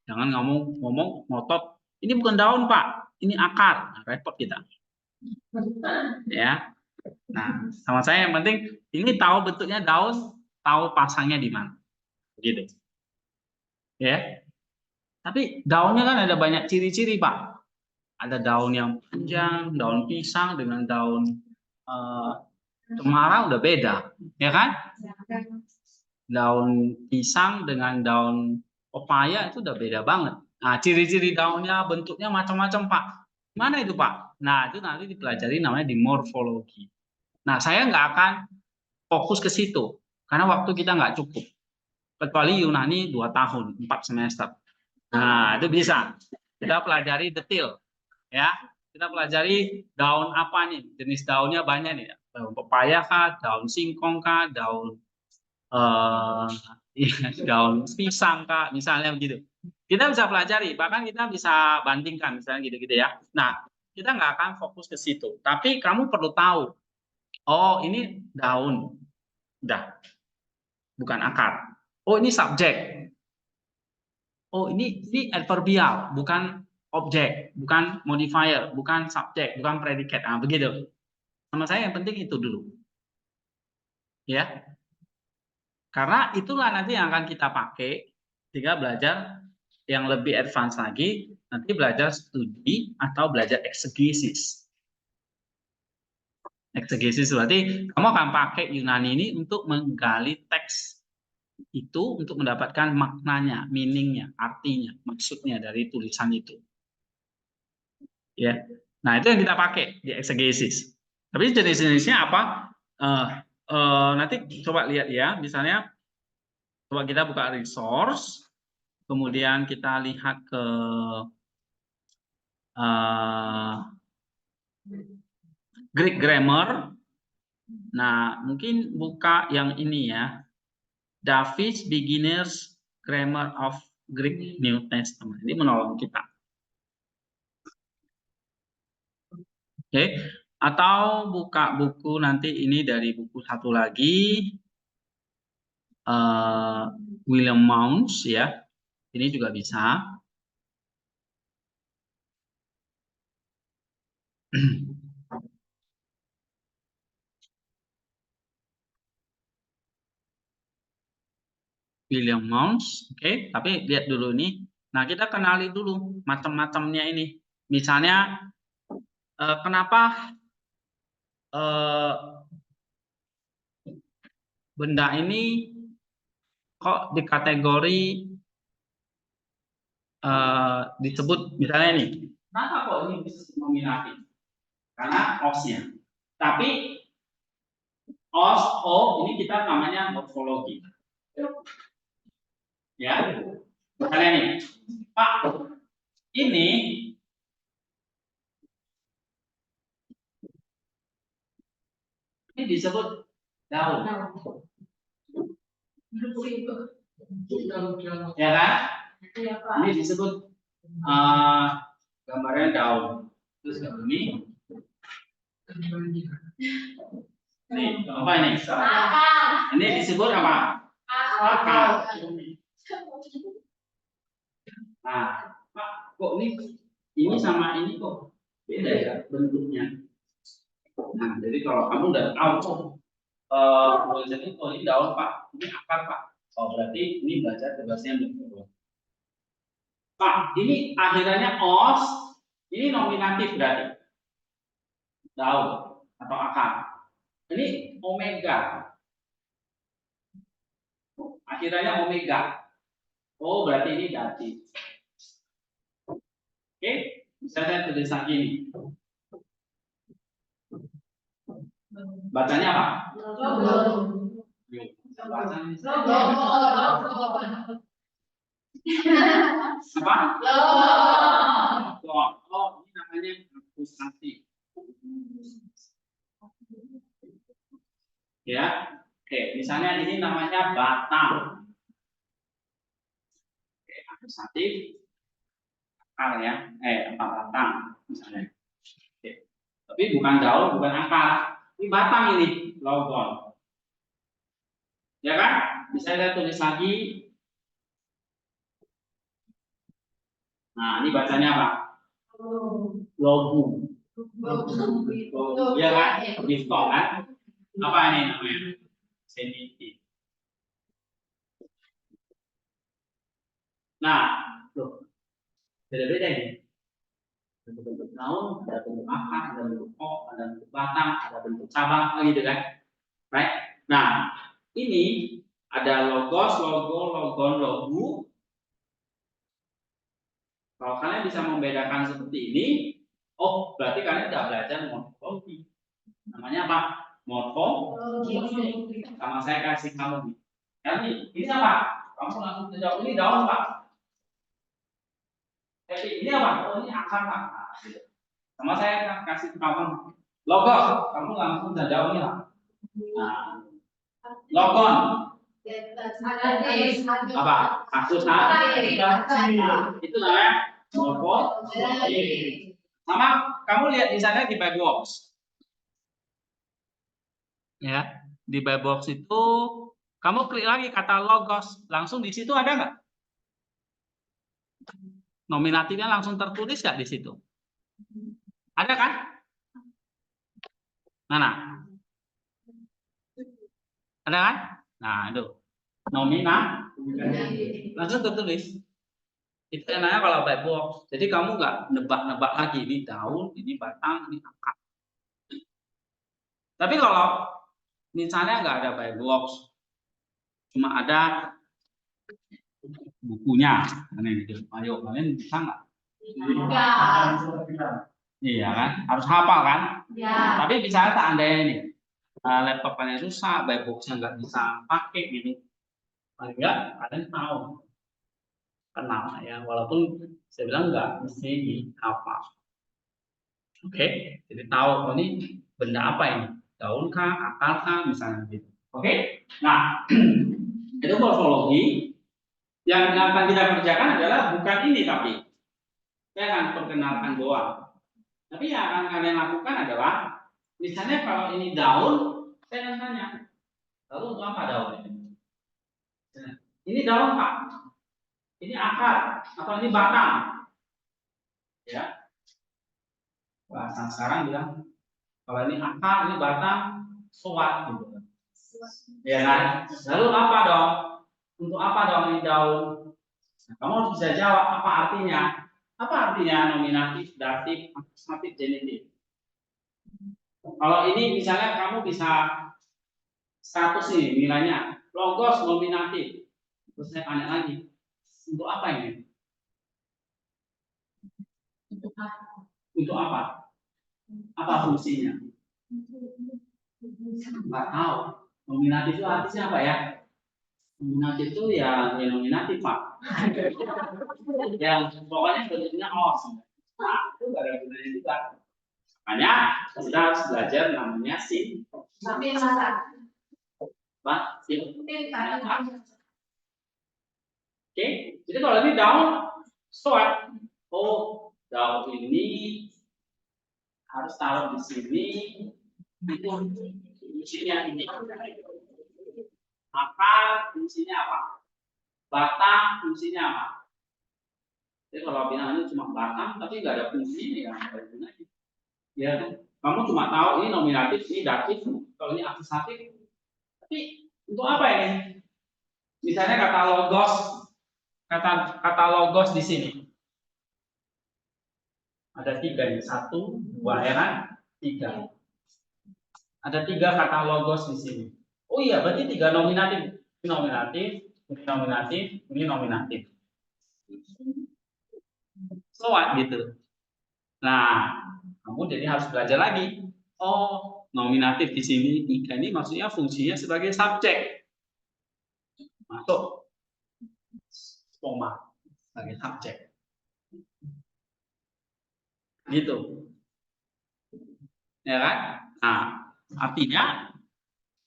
Jangan ngomong ngotot. Ini bukan daun Pak, ini akar. Nah, repot kita. Ya. Nah, sama saya yang penting ini tahu bentuknya daun, tahu pasangnya di mana. Begitu. Ya. Tapi daunnya kan ada banyak ciri-ciri, Pak. Ada daun yang panjang, daun pisang dengan daun cemara udah beda, ya kan? Daun pisang dengan daun pepaya itu udah beda banget. Nah, ciri-ciri daunnya, bentuknya macam-macam, Pak. Mana itu, Pak? Nah, itu nanti dipelajari namanya di morfologi. Nah, saya nggak akan fokus ke situ karena waktu kita nggak cukup. Kecuali Yunani 2 tahun, 4 semester. Nah, itu bisa. Kita pelajari detail, ya. Kita pelajari daun apa nih? Jenis daunnya banyak nih. Daun pepaya kah, daun singkong kah, daun daun pisang kah, misalnya begitu. Kita bisa pelajari, bahkan kita bisa bandingkan, misalnya gitu-gitu ya. Nah, kita nggak akan fokus ke situ. Tapi kamu perlu tahu, oh ini daun, udah, bukan akar. Oh ini subjek. Oh ini adverbial, bukan objek, bukan modifier, bukan subjek, bukan predikat. Nah, begitu. Sama saya yang penting itu dulu. Ya. Karena itulah nanti yang akan kita pakai ketika belajar yang lebih advance lagi, nanti belajar studi atau belajar eksegesis. Eksegesis berarti kamu akan pakai Yunani ini untuk menggali teks itu untuk mendapatkan maknanya, meaningnya, artinya, maksudnya dari tulisan itu. Ya, nah itu yang kita pakai di eksegesis. Tapi jenis-jenisnya apa? Nanti coba lihat ya, misalnya coba kita buka resource, kemudian kita lihat ke Greek grammar. Nah, mungkin buka yang ini ya, David's Beginner's Grammar of Greek New Testament. Ini menolong kita. Oke, atau buka buku nanti ini dari buku satu lagi, William Mounce ya. Ini juga bisa. William Mounce, oke. Tapi lihat dulu nih. Nah, kita kenali dulu macam-macamnya ini. Misalnya, kenapa benda ini kok di kategori disebut misalnya ini. Kenapa kok ini disebut nominatif? Karena osnya. Tapi os, ini kita namanya morfologi. Ya, misalnya nih, Pak, ini disebut daun. Ya kan? Ini disebut gambarnya daun. Terus ini apa ini? Ini disebut apa? Akar. Nah, Pak, kok ini sama ini kok beda ya bentuknya? Nah, jadi kalau kamu udah tahu, jadi ini daun Pak, ini akar Pak. Oh, berarti ini belajar bahasanya betul. Pak, ini akhirannya os, ini nominatif berarti daun. atau akar. Ini omega. Akhirnya omega. Oh, berarti ini datif. Oke, bisa saya tulis lagi ini. Bacanya apa? Apa? Oh, ini namanya akusatif. Ya, oke. Misalnya ini namanya batang. Oke, akusatif. Akar ya, batang misalnya. Oke. Tapi bukan daun, bukan akar. Ini batang ini, logon. Ya kan? Bisa saya tulis lagi. Nah, ini bacanya apa? Logu. Ya kan? Bistong kan? Apa ini namanya? Semitik. Nah, loh, beda-beda ini. Ada bentuk daun, ada bentuk akar, ada bentuk pokok, ada bentuk batang, ada bentuk cabang, gitu kan? Right? Nah, ini ada logos, logo, logon, logu. Kalau kalian bisa membedakan seperti ini, oh berarti kalian sudah belajar morfologi. Namanya apa? Morfologi. Sama saya kasih kamu. Ini apa? Kamu langsung jawab ini daun Pak. Jadi ini apa? Oh ini akar Pak. Nah, gitu. Sama saya kasih kamu logos, kamu langsung jawab ini Pak. Nah, logon. Apa? Akusatif. Nah, itu namanya morfologi. Sama kamu lihat di sana di Bible Box. Ya, di Bible Box itu kamu klik lagi kata logos, langsung di situ ada nggak? Nominatifnya langsung tertulis nggak di situ? Ada kan? Mana? Ada kan? Nah, itu nominatif langsung tertulis. Itu enaknya kalau Bible Box. Jadi kamu nggak nebak-nebak lagi ini daun, ini batang, ini akar. Tapi kalau misalnya nggak ada Bible Box, cuma ada bukunya, ayo kalian bisa nggak? Iya kan, harus hafal kan? Ya. Tapi bisa seandainya ini laptop kalian rusak, Bible Box-nya nggak bisa pakai gitu, paling nggak kalian tahu, kenal ya, walaupun saya bilang nggak mesti dihafal. Oke, jadi tahu oh ini benda apa ini, daun kah, akar kah, misalnya gitu. Oke, nah itu morfologi. Yang akan kita kerjakan adalah bukan ini, tapi saya akan perkenalkan doang. Tapi yang akan kalian lakukan adalah, misalnya kalau ini daun, saya akan tanya, lalu untuk apa daun ini? Ini daun Pak, ini akar, atau ini batang? Ya, bahasa sekarang bilang, kalau ini akar, ini batang, suat gitu. Ya kan? Lalu apa dong? Untuk apa dong ini daun? Nah, kamu harus bisa jawab apa artinya. Apa artinya nominatif, datif, akusatif, genitif? Kalau ini misalnya kamu bisa 100 nih nilainya, logos nominatif. Terus saya tanya lagi, untuk apa ini? Untuk apa? Apa fungsinya? Nggak tahu. Nominatif itu artinya apa ya? Nominatif itu ya nominatif Pak. Yang pokoknya bentuknya os. Nah, itu nggak ada gunanya juga. Makanya kita harus belajar namanya sim. Pak, sim. Oke, jadi kalau ini daun, sort. Oh, daun ini harus taruh di sini. Itu fungsinya ini. Akar fungsinya apa? Batang fungsinya apa? Jadi kalau bilang ini cuma batang, tapi nggak ada fungsi ya, nggak ada gunanya. Ya, kamu cuma tahu ini nominatif, ini datif, kalau ini akusatif. Tapi untuk apa ini? Misalnya kata logos, kata logos di sini ada 3 nih, 1, 2 ya kan? 3. Ada 3 kata logos di sini. Oh iya, berarti 3 nominatif. Ini nominatif, ini nominatif, ini nominatif. So what gitu. Nah, kamu jadi harus belajar lagi. Oh, nominatif di sini 3 ini maksudnya fungsinya sebagai subjek. Masuk koma sebagai subjek. Gitu. Ya kan? Nah, artinya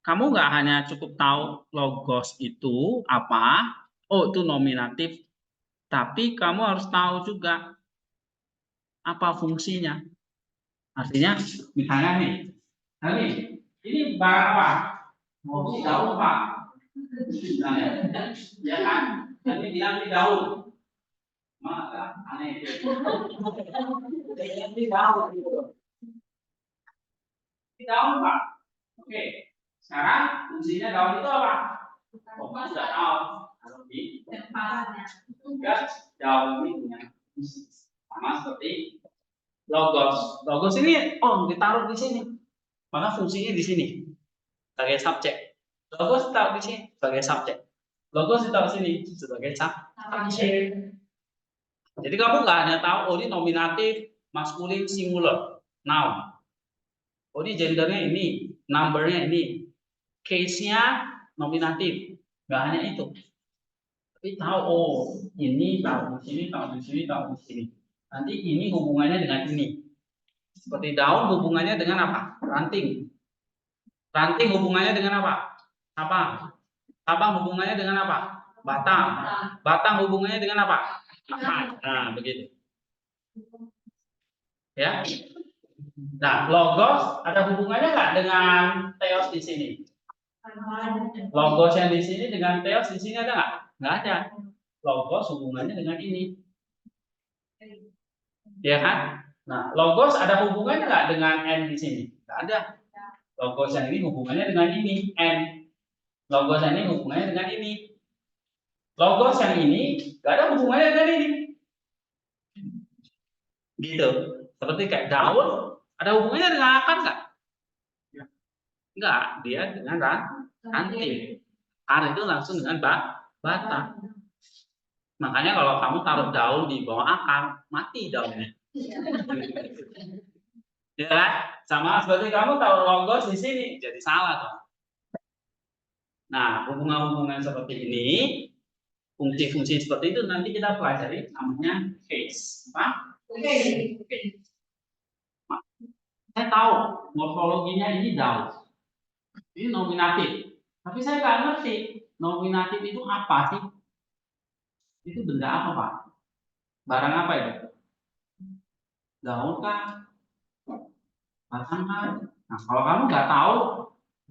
kamu nggak hanya cukup tahu logos itu apa, oh itu nominatif, tapi kamu harus tahu juga apa fungsinya. Artinya, misalnya nih, ini barang apa? Mau daun apa? Ya kan? Ini bilang ini daun. Maka aneh. Ini daun. Ini daun Pak. Oke. Sekarang fungsinya daun itu apa? Bapak sudah tahu. Kalau di ya, daun ini punya fungsi sama seperti logos. Logos ini ditaruh di sini. Maka fungsinya di sini sebagai subjek. Logos ditaruh di sini sebagai subjek. Logos ditaruh di sini sebagai subjek. Jadi kamu nggak hanya tahu ini nominatif, maskulin, singular, noun. Ini gendernya ini, numbernya ini, case-nya nominatif. Nggak hanya itu. Tapi tahu ini tahu di sini, tahu di sini, tahu di sini. Nanti ini hubungannya dengan ini. Seperti daun hubungannya dengan apa? Ranting. Ranting hubungannya dengan apa? Cabang. Cabang hubungannya dengan apa? Batang. Batang hubungannya dengan apa? Akar. Nah, begitu. Ya. Nah, logos ada hubungannya nggak dengan theos di sini? Logos yang di sini dengan theos di sini ada nggak? Nggak ada. Logos hubungannya dengan ini. Ya kan? Nah, logos ada hubungannya nggak dengan n di sini? Nggak ada. Logos yang ini hubungannya dengan ini, n. Logos yang ini hubungannya dengan ini. Logos yang ini nggak ada hubungannya dengan ini. Gitu. Seperti kayak daun, ada hubungannya dengan akar nggak? Enggak, dia dengan ranting. Akar itu langsung dengan batang. Makanya kalau kamu taruh daun di bawah akar, mati daunnya. Ya kan? Sama seperti kamu taruh logos di sini, jadi salah dong. Nah, hubungan-hubungan seperti ini, fungsi-fungsi seperti itu nanti kita pelajari namanya case. Apa? Case. Saya tahu morfologinya ini daun. Ini nominatif. Tapi saya nggak ngerti nominatif itu apa sih? Itu benda apa, Pak? Barang apa itu? Daun kah? Batang kah? Nah, kalau kamu nggak tahu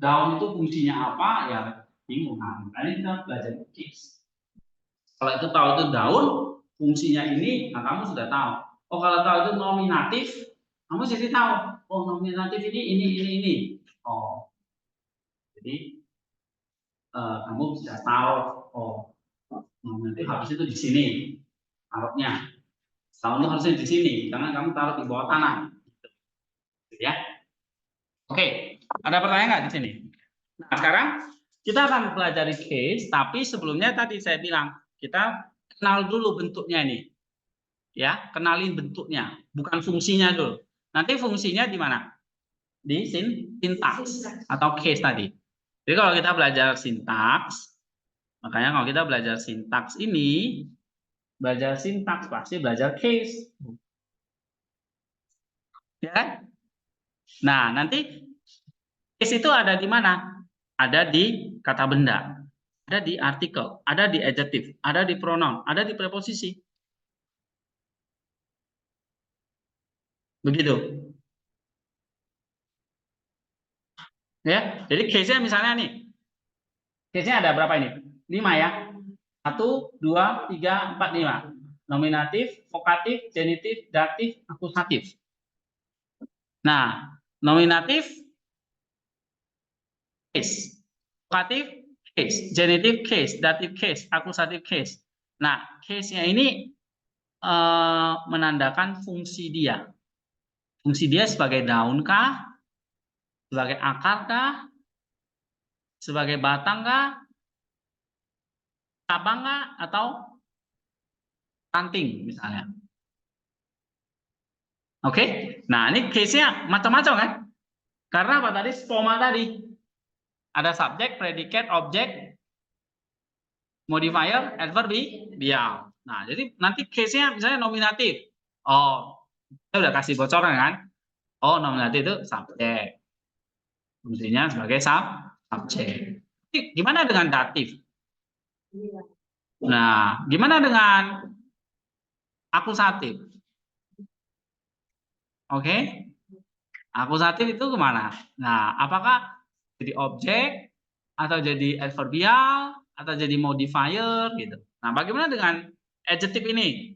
daun itu fungsinya apa, ya bingung. Nah, makanya kita belajar case. Kalau itu tahu itu daun, fungsinya ini, nah kamu sudah tahu. Oh, kalau tahu itu nominatif, kamu jadi tahu. Oh, nominatif ini. Oh, jadi kamu sudah tahu. Oh, nominatif habis itu di sini taruhnya. Tahunnya harusnya di sini, karena kamu taruh di bawah tanah. Ya. Oke, ada pertanyaan nggak di sini? Nah, sekarang kita akan pelajari case, tapi sebelumnya tadi saya bilang kita kenal dulu bentuknya ini. Ya, kenalin bentuknya, bukan fungsinya dulu. Nanti fungsinya di mana? Di sintaks atau case tadi. Jadi kalau kita belajar sintaks, makanya kalau kita belajar sintaks ini, belajar sintaks pasti belajar case. Ya. Nah, nanti case itu ada di mana? Ada di kata benda, ada di artikel, ada di adjective, ada di pronoun, ada di preposisi. Begitu. Ya, jadi case-nya misalnya nih. Case-nya ada berapa ini? 5 ya. 1, 2, 3, 4, 5. Nominatif, vokatif, genitif, datif, akusatif. Nah, nominatif case, vokatif case, genitif case, datif case, akusatif case. Nah, case-nya ini menandakan fungsi dia. Fungsi dia sebagai daun kah? Sebagai akar kah? Sebagai batang kah? Cabang kah? Atau ranting misalnya? Oke, nah ini case-nya macam-macam kan? Karena apa tadi? Spoma tadi. Ada subjek, predikat, objek, modifier, adverbial. Nah, jadi nanti case-nya misalnya nominatif. Oh, kita udah kasih bocoran kan? Oh, nominatif itu subjek. Fungsinya sebagai subjek. Gimana dengan datif? Nah, gimana dengan akusatif? Oke, akusatif itu kemana? Nah, apakah jadi objek atau jadi adverbial atau jadi modifier gitu? Nah, bagaimana dengan adjective ini?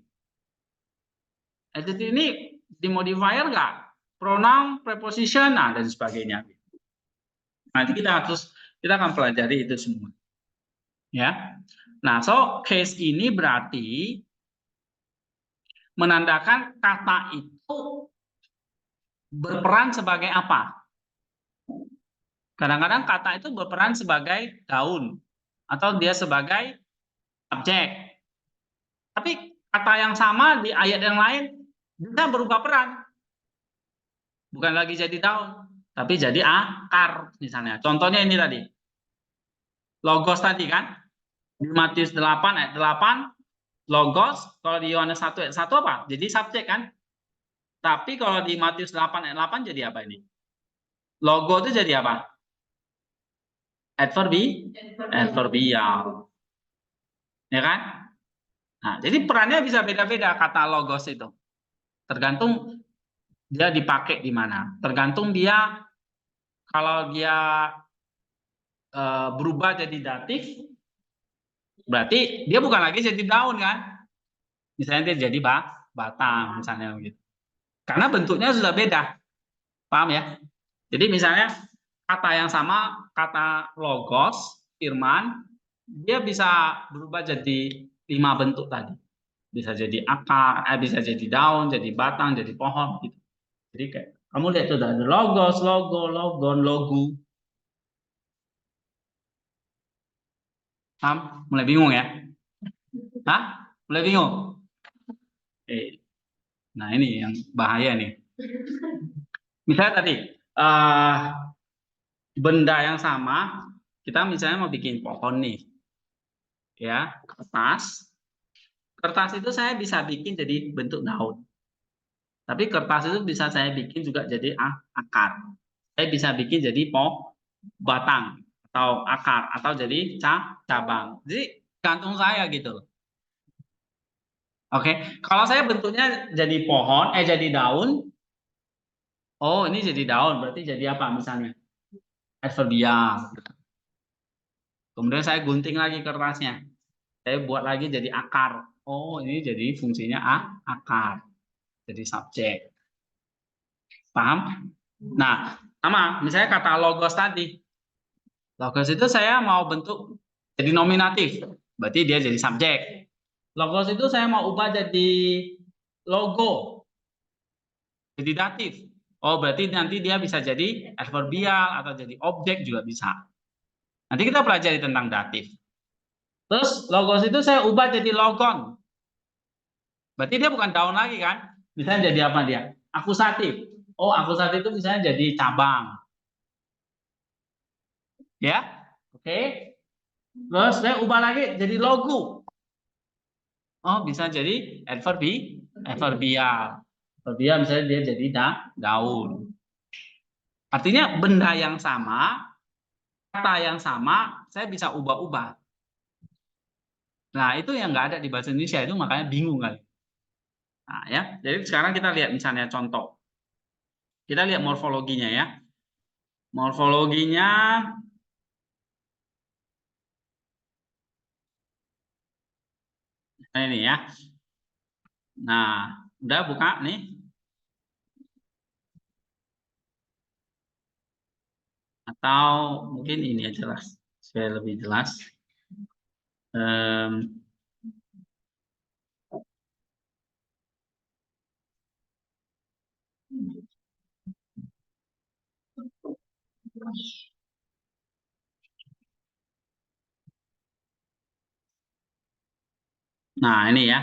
Adjective ini di modifier nggak? Pronoun, preposition, nah dan sebagainya. Nanti kita akan pelajari itu semua. Ya. Nah, so case ini berarti menandakan kata itu berperan sebagai apa? Kadang-kadang kata itu berperan sebagai daun atau dia sebagai subjek. Tapi kata yang sama di ayat yang lain bisa berubah peran. Bukan lagi jadi daun, tapi jadi akar misalnya. Contohnya ini tadi. Logos tadi kan. Di Matius 8 ayat 8 logos, kalau di Yohanes 1 ayat 1 apa? Jadi subjek kan? Tapi kalau di Matius 8 ayat 8 jadi apa ini? Logo itu jadi apa? Adverbial. Ya kan? Nah, jadi perannya bisa beda-beda kata logos itu. Tergantung dia dipakai di mana. Tergantung dia kalau dia berubah jadi datif, berarti dia bukan lagi jadi daun kan? Misalnya dia jadi batang misalnya gitu. Karena bentuknya sudah beda. Paham ya? Jadi misalnya kata yang sama, kata logos, firman, dia bisa berubah jadi 5 bentuk tadi. Bisa jadi akar, bisa jadi daun, jadi batang, jadi pohon gitu. Jadi kayak kamu lihat tuh ada logos, logo, logon, logu. Paham? Mulai bingung ya? Hah? Mulai bingung? Nah ini yang bahaya nih. Misalnya tadi benda yang sama, kita misalnya mau bikin pohon nih, ya kertas. Kertas itu saya bisa bikin jadi bentuk daun. Tapi kertas itu bisa saya bikin juga jadi akar. Saya bisa bikin jadi batang atau akar atau jadi cabang. Jadi gantung saya gitu. Oke, kalau saya bentuknya jadi pohon, jadi daun. Oh, ini jadi daun, berarti jadi apa misalnya? Adverbial. Kemudian saya gunting lagi kertasnya. Saya buat lagi jadi akar. Oh, ini jadi fungsinya akar. Jadi subjek. Paham? Nah, sama misalnya kata logos tadi. Logos itu saya mau bentuk jadi nominatif. Berarti dia jadi subjek. Logos itu saya mau ubah jadi logo. Jadi datif. Oh, berarti nanti dia bisa jadi adverbial atau jadi objek juga bisa. Nanti kita pelajari tentang datif. Terus logos itu saya ubah jadi logon. Berarti dia bukan daun lagi kan? Misalnya jadi apa dia? Akusatif. Oh, akusatif itu misalnya jadi cabang. Ya, oke. Terus saya ubah lagi jadi logo. Oh, bisa jadi adverbial. Adverbial misalnya dia jadi daun. Artinya benda yang sama, kata yang sama, saya bisa ubah-ubah. Nah, itu yang nggak ada di bahasa Indonesia, itu makanya bingung kali. Nah, ya. Jadi sekarang kita lihat misalnya contoh. Kita lihat morfologinya ya. Morfologinya ini ya. Nah, udah buka nih. Atau mungkin ini aja lah, supaya lebih jelas. Nah, ini ya.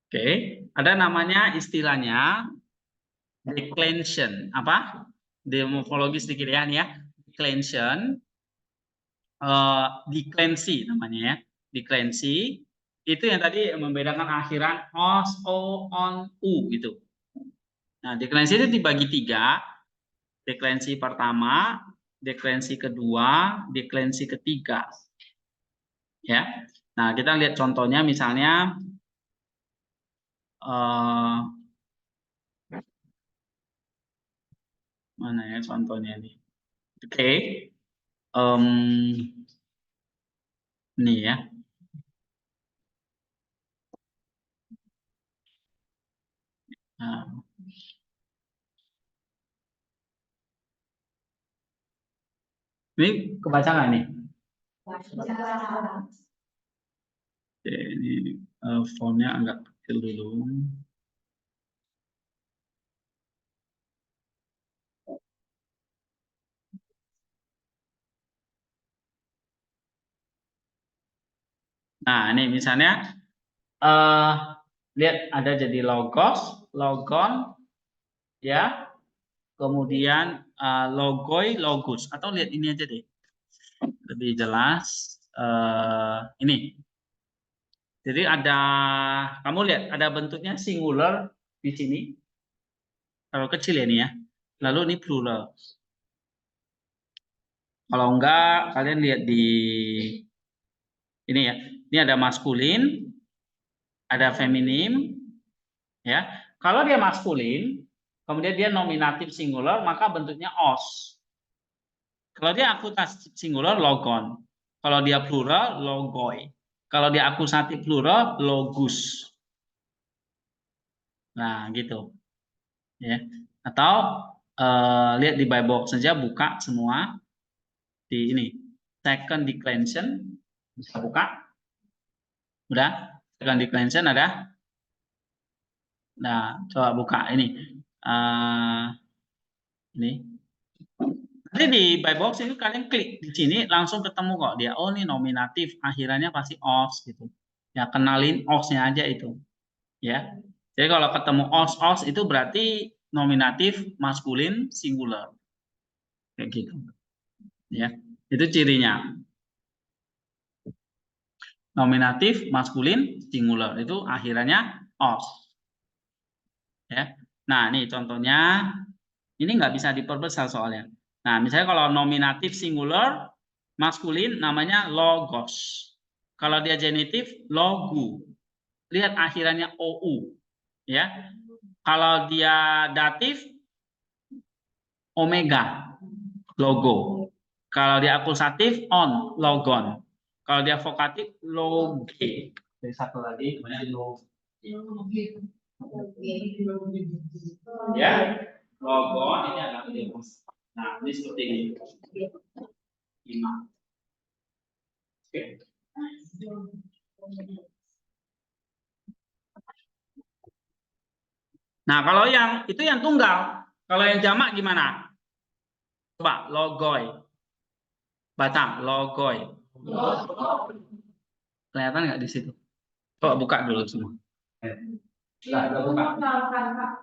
Oke, ada namanya istilahnya declension. Apa? Di morfologi sedikit ya, nih ya. Declension, declensi namanya ya. Declensi itu yang tadi membedakan akhiran os, o, on, u gitu. Nah, declensi itu dibagi tiga. Deklensi pertama, deklensi kedua, deklensi ketiga. Ya. Nah, kita lihat contohnya misalnya mana ya contohnya nih. Oke. Nih ya. Nah, ini kebaca nggak nih? Oke, ini fontnya agak kecil dulu. Nah, ini misalnya lihat ada jadi logos, logon, ya, kemudian logoi, logus, atau lihat ini aja deh, lebih jelas. Ini, jadi ada, kamu lihat ada bentuknya singular di sini, kalau kecil ya ini ya, lalu ini plural. Kalau enggak, kalian lihat di ini ya, ini ada maskulin, ada feminim, ya. Kalau dia maskulin, kemudian dia nominatif singular, maka bentuknya os. Kalau dia akusatif singular, logon. Kalau dia plural, logoi. Kalau dia akusatif plural, logus. Nah, gitu. Ya. Atau lihat di Bible saja, buka semua di ini. Second declension, bisa buka. Udah? Second declension ada? Nah, coba buka ini. Ini. Nanti di buy box ini kalian klik di sini langsung ketemu kok dia. Oh, ini nominatif, akhirannya pasti os gitu. Ya, kenalin osnya aja itu. Ya. Jadi kalau ketemu os itu berarti nominatif maskulin singular. Kayak gitu. Ya. Itu cirinya. Nominatif maskulin singular itu akhirannya os. Ya. Nah, ini contohnya ini nggak bisa diperbesar soalnya. Nah, misalnya kalau nominatif singular maskulin namanya logos. Kalau dia genitif logu. Lihat akhirannya ou, ya. Kalau dia datif omega, logo. Kalau dia akusatif on, logon. Kalau dia vokatif loge. Jadi satu lagi namanya loge. Ya, logon ini adalah demus. Nah, ini seperti ini. 5. Oke. Nah, kalau yang itu yang tunggal. Kalau yang jamak gimana? Coba logoi. Batam, logoi. Kelihatan nggak di situ? Coba buka dulu semua. Nah, udah buka.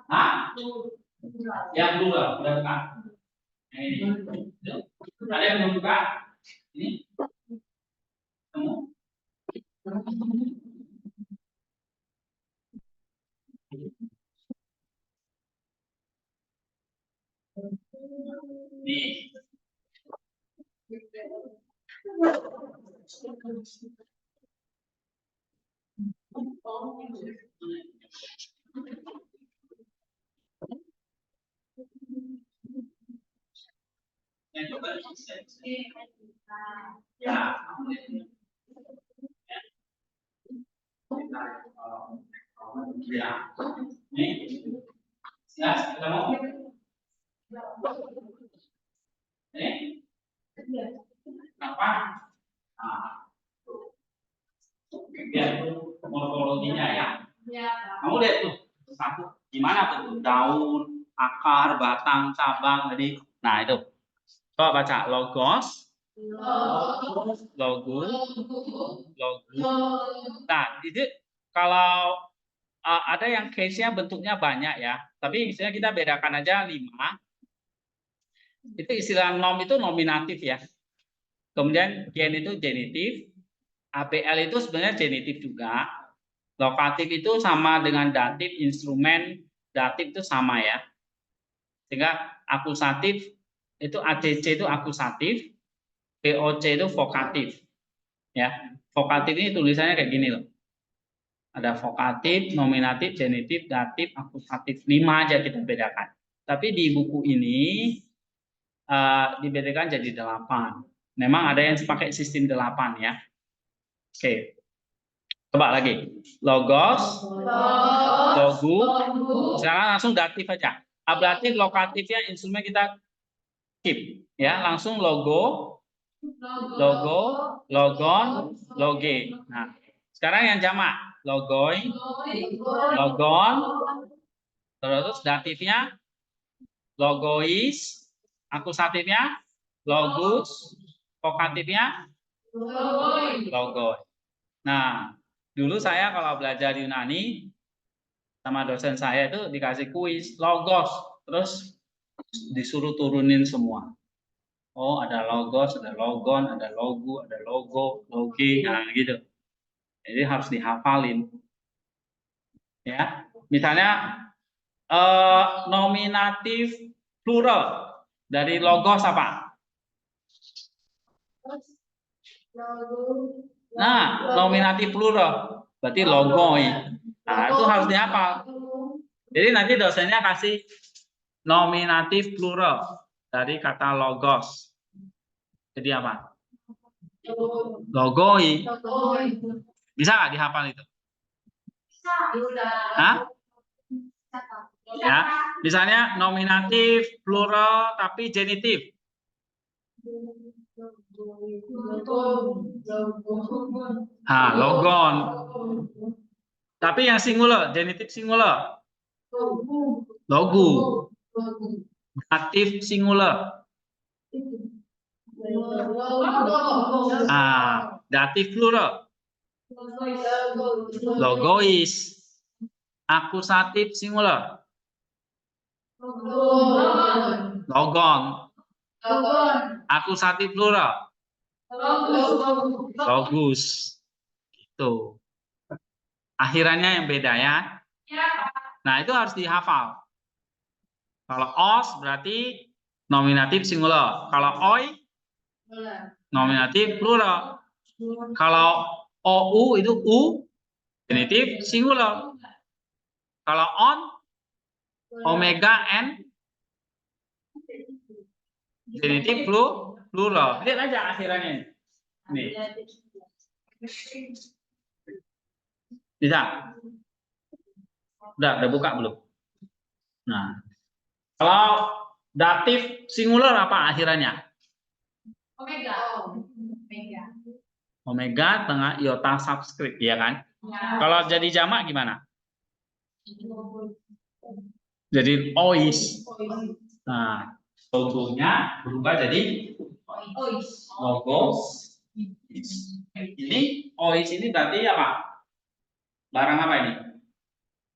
Hah? Yang dulu udah buka. Ini. Ada yang belum buka? Ini. Kamu? Ini. Yang coba ya. Ya. Ini. Ya, ketemu. Ini. Apa? Nah, ya. morfologinya ya. Kamu lihat tuh satu gimana bentuk daun, akar, batang, cabang tadi. Nah itu. Coba baca logos, logus, Nah itu kalau ada yang case-nya bentuknya banyak ya. Tapi misalnya kita bedakan aja 5. Itu istilah nom itu nominatif ya. Kemudian gen itu genitif. APL itu sebenarnya genitif juga. Lokatif itu sama dengan datif, instrumen datif itu sama ya. Sehingga akusatif itu ACC itu akusatif, VOC itu vokatif. Ya, vokatif ini tulisannya kayak gini loh. Ada vokatif, nominatif, genitif, datif, akusatif. 5 aja kita bedakan. Tapi di buku ini dibedakan jadi 8. Memang ada yang pakai sistem 8 ya. Oke. Coba lagi. Logos, logus. Sekarang langsung datif aja. Ablatif, lokatifnya instrumen kita keep ya. Langsung logo, logon, loge. Nah, sekarang yang jamak. Logoi, logon, terus datifnya logois, akusatifnya logus, vokatifnya logoi. Nah, dulu saya kalau belajar Yunani sama dosen saya itu dikasih kuis logos, terus disuruh turunin semua. Oh, ada logos, ada logon, ada logu, ada logo, logi, nah gitu. Jadi harus dihafalin. Ya, misalnya nominatif plural dari logos apa? Nah, nominatif plural berarti logoi. Nah, itu harus dihafal. Jadi nanti dosennya kasih nominatif plural dari kata logos. Jadi apa? Logoi. Bisa nggak dihafal itu? Hah? Ya, misalnya nominatif plural tapi genitif. Logon. Tapi yang singular, genitif singular. Logu. Datif singular. Datif plural. Logois. Akusatif singular. Logon. Akusatif plural. Logus. Itu. Akhirannya yang beda ya. Nah, itu harus dihafal. Kalau os berarti nominatif singular. Kalau oi nominatif plural. Kalau ou itu u genitif singular. Kalau on omega n genitif plural. Lihat aja akhirannya. Nih. Bisa? Udah buka belum? Nah, kalau datif singular apa akhirannya? Omega tengah iota subscript, ya kan? Kalau jadi jamak gimana? Jadi ois. Nah, logonya berubah jadi logos. Ini ois ini berarti apa? Barang apa ini?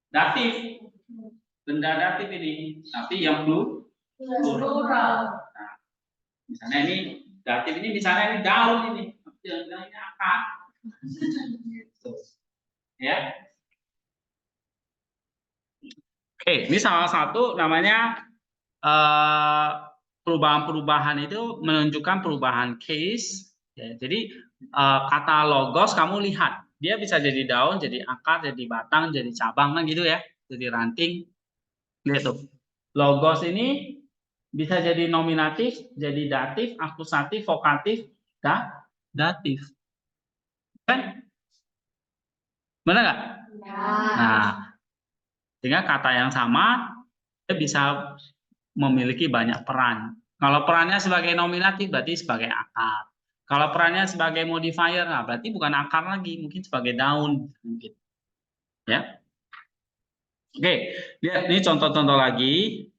Datif. Benda datif ini, tapi yang plural. Nah, misalnya ini datif ini misalnya ini daun ini, jangan ini akar. Ya. Oke, ini salah satu namanya perubahan-perubahan itu menunjukkan perubahan case. Ya, jadi kata logos kamu lihat, dia bisa jadi daun, jadi akar, jadi batang, jadi cabang kan gitu ya, jadi ranting. Lihat tuh. Logos ini bisa jadi nominatif, jadi datif, akusatif, vokatif, datif. Kan? Benar nggak? Ya. Nah, sehingga kata yang sama dia bisa memiliki banyak peran. Kalau perannya sebagai nominatif berarti sebagai akar. Kalau perannya sebagai modifier, nah berarti bukan akar lagi, mungkin sebagai daun. Mungkin. Ya. Oke, lihat ini contoh-contoh lagi.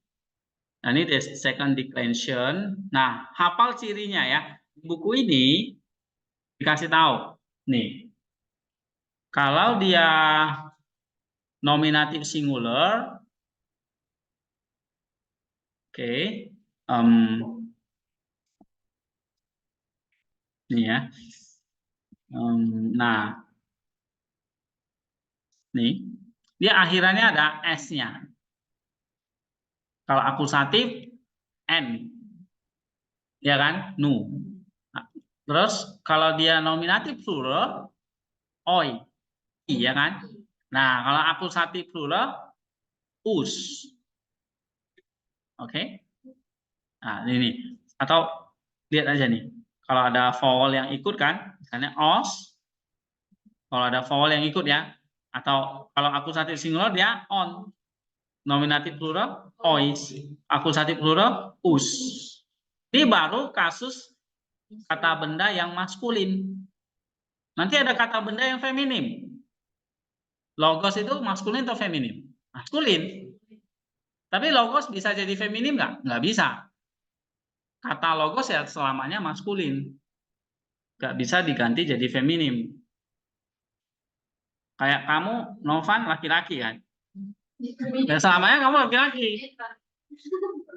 Nah, ini the second declension. Nah, hafal cirinya ya. Di buku ini dikasih tahu. Nih, kalau dia nominatif singular, oke, ini ya. Nah, nih, dia akhirannya ada S-nya. Kalau akusatif, N. Ya kan? Nu. Nah, terus kalau dia nominatif plural, oi. Iya kan? Nah, kalau akusatif plural, us. Oke? Nah, ini. Atau lihat aja nih. Kalau ada vowel yang ikut kan, misalnya os. Kalau ada vowel yang ikut ya. Atau kalau akusatif singular dia on. Nominatif plural, ois. Akusatif plural, us. Ini baru kasus kata benda yang maskulin. Nanti ada kata benda yang feminim. Logos itu maskulin atau feminim? Maskulin. Tapi logos bisa jadi feminim nggak? Nggak bisa. Kata logos ya selamanya maskulin. Nggak bisa diganti jadi feminim. Kayak kamu, Novan, laki-laki kan? Dan selamanya kamu laki-laki.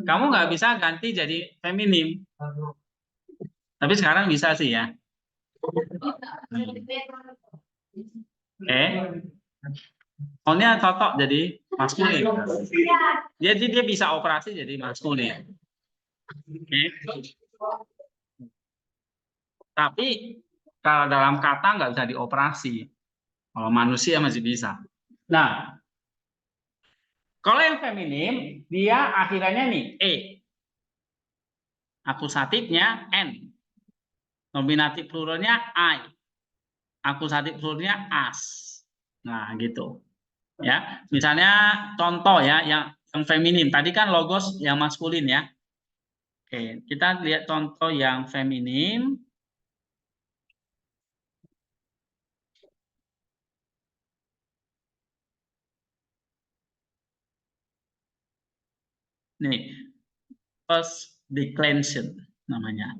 Kamu nggak bisa ganti jadi feminim. Tapi sekarang bisa sih ya. Oke. Soalnya cocok jadi maskulin. Jadi dia bisa operasi jadi maskulin. Oke. Tapi kalau dalam kata nggak bisa dioperasi. Kalau manusia masih bisa. Nah, kalau yang feminim, dia akhirannya nih, E. Akusatifnya N. Nominatif pluralnya I. Akusatif pluralnya as. Nah, gitu. Ya, misalnya contoh ya yang feminim. Tadi kan logos yang maskulin ya. Oke, kita lihat contoh yang feminim. Nih, first declension namanya.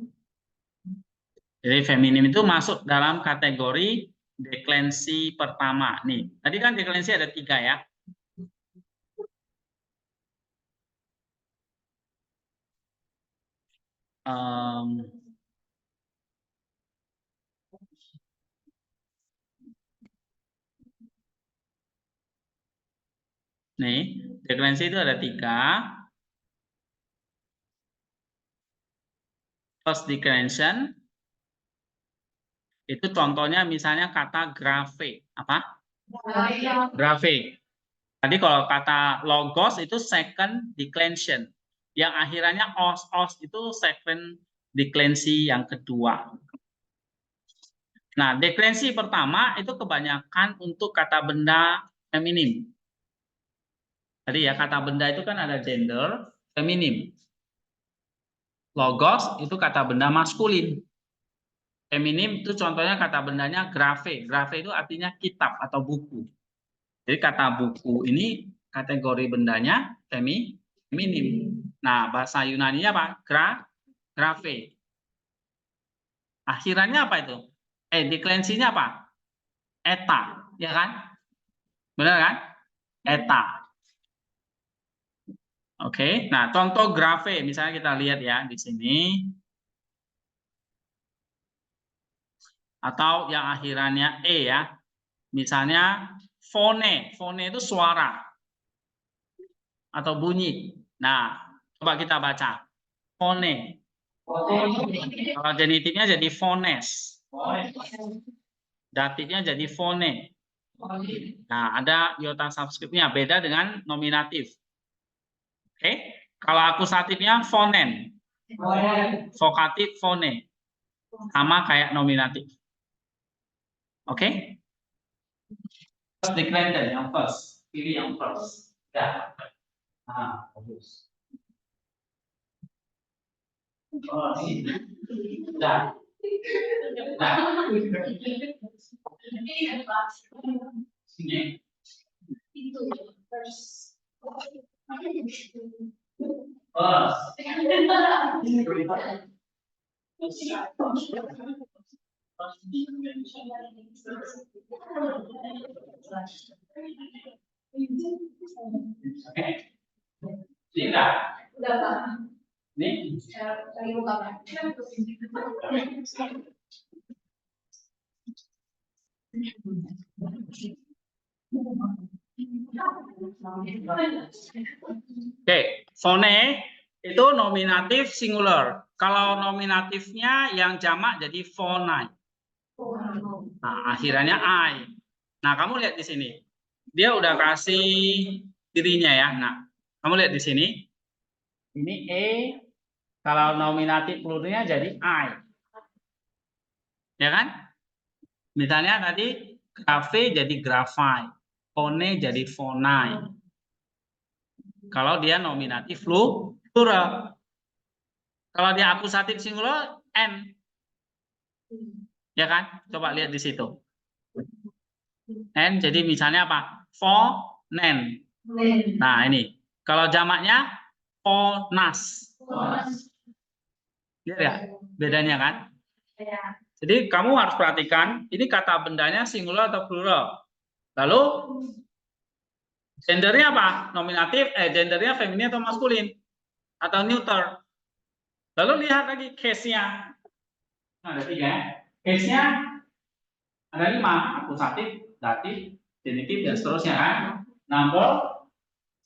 Jadi feminim itu masuk dalam kategori deklensi pertama. Nih, tadi kan deklensi ada 3 ya. Nih, deklensi itu ada 3. First declension itu contohnya misalnya kata grave. Apa? Grave. Tadi kalau kata logos itu second declension. Yang akhirannya os itu second deklensi yang kedua. Nah, deklensi pertama itu kebanyakan untuk kata benda feminim. Tadi ya, kata benda itu kan ada gender, feminim. Logos itu kata benda maskulin. Feminim itu contohnya kata bendanya grave. Grave itu artinya kitab atau buku. Jadi kata buku ini kategori bendanya feminim. Nah, bahasa Yunaninya apa? Grave. Akhirannya apa itu? Deklensinya apa? Eta, ya kan? Benar kan? Eta. Oke. Nah, contoh grave misalnya kita lihat ya di sini. Atau yang akhirannya E ya. Misalnya fone. Fone itu suara atau bunyi. Nah, coba kita baca. Fone. Kalau genitifnya jadi fones. Datifnya jadi fone. Nah, ada iota subskripnya beda dengan nominatif. Oke. Kalau akusatifnya fonen. Vokatif fone. Sama kayak nominatif. Oke. First declension yang first. Pilih yang first. Ya. Nah, bagus. Oh, ini. Nah. Nah. Sini. Tidak. Nih. Oke, phone itu nominatif singular. Kalau nominatifnya yang jamak jadi phonai. Nah, akhirannya I. Nah, kamu lihat di sini. Dia udah kasih dirinya ya. Nah, kamu lihat di sini. Ini E. Kalau nominatif pluralnya jadi I. Ya kan? Misalnya tadi grafe jadi grafai. Phone jadi phonai. Kalau dia nominatif plural. Kalau dia akusatif singular N. Ya kan? Coba lihat di situ. N jadi misalnya apa? Phonen. Nah, ini. Kalau jamaknya phonas. Lihat ya? Bedanya kan? Jadi kamu harus perhatikan ini kata bendanya singular atau plural. Lalu gendernya apa? Nominatif, gendernya feminin atau maskulin atau neuter. Lalu lihat lagi case-nya. Nah, ada 3 ya. Case-nya ada 5, akusatif, datif, genitif dan seterusnya kan. Number,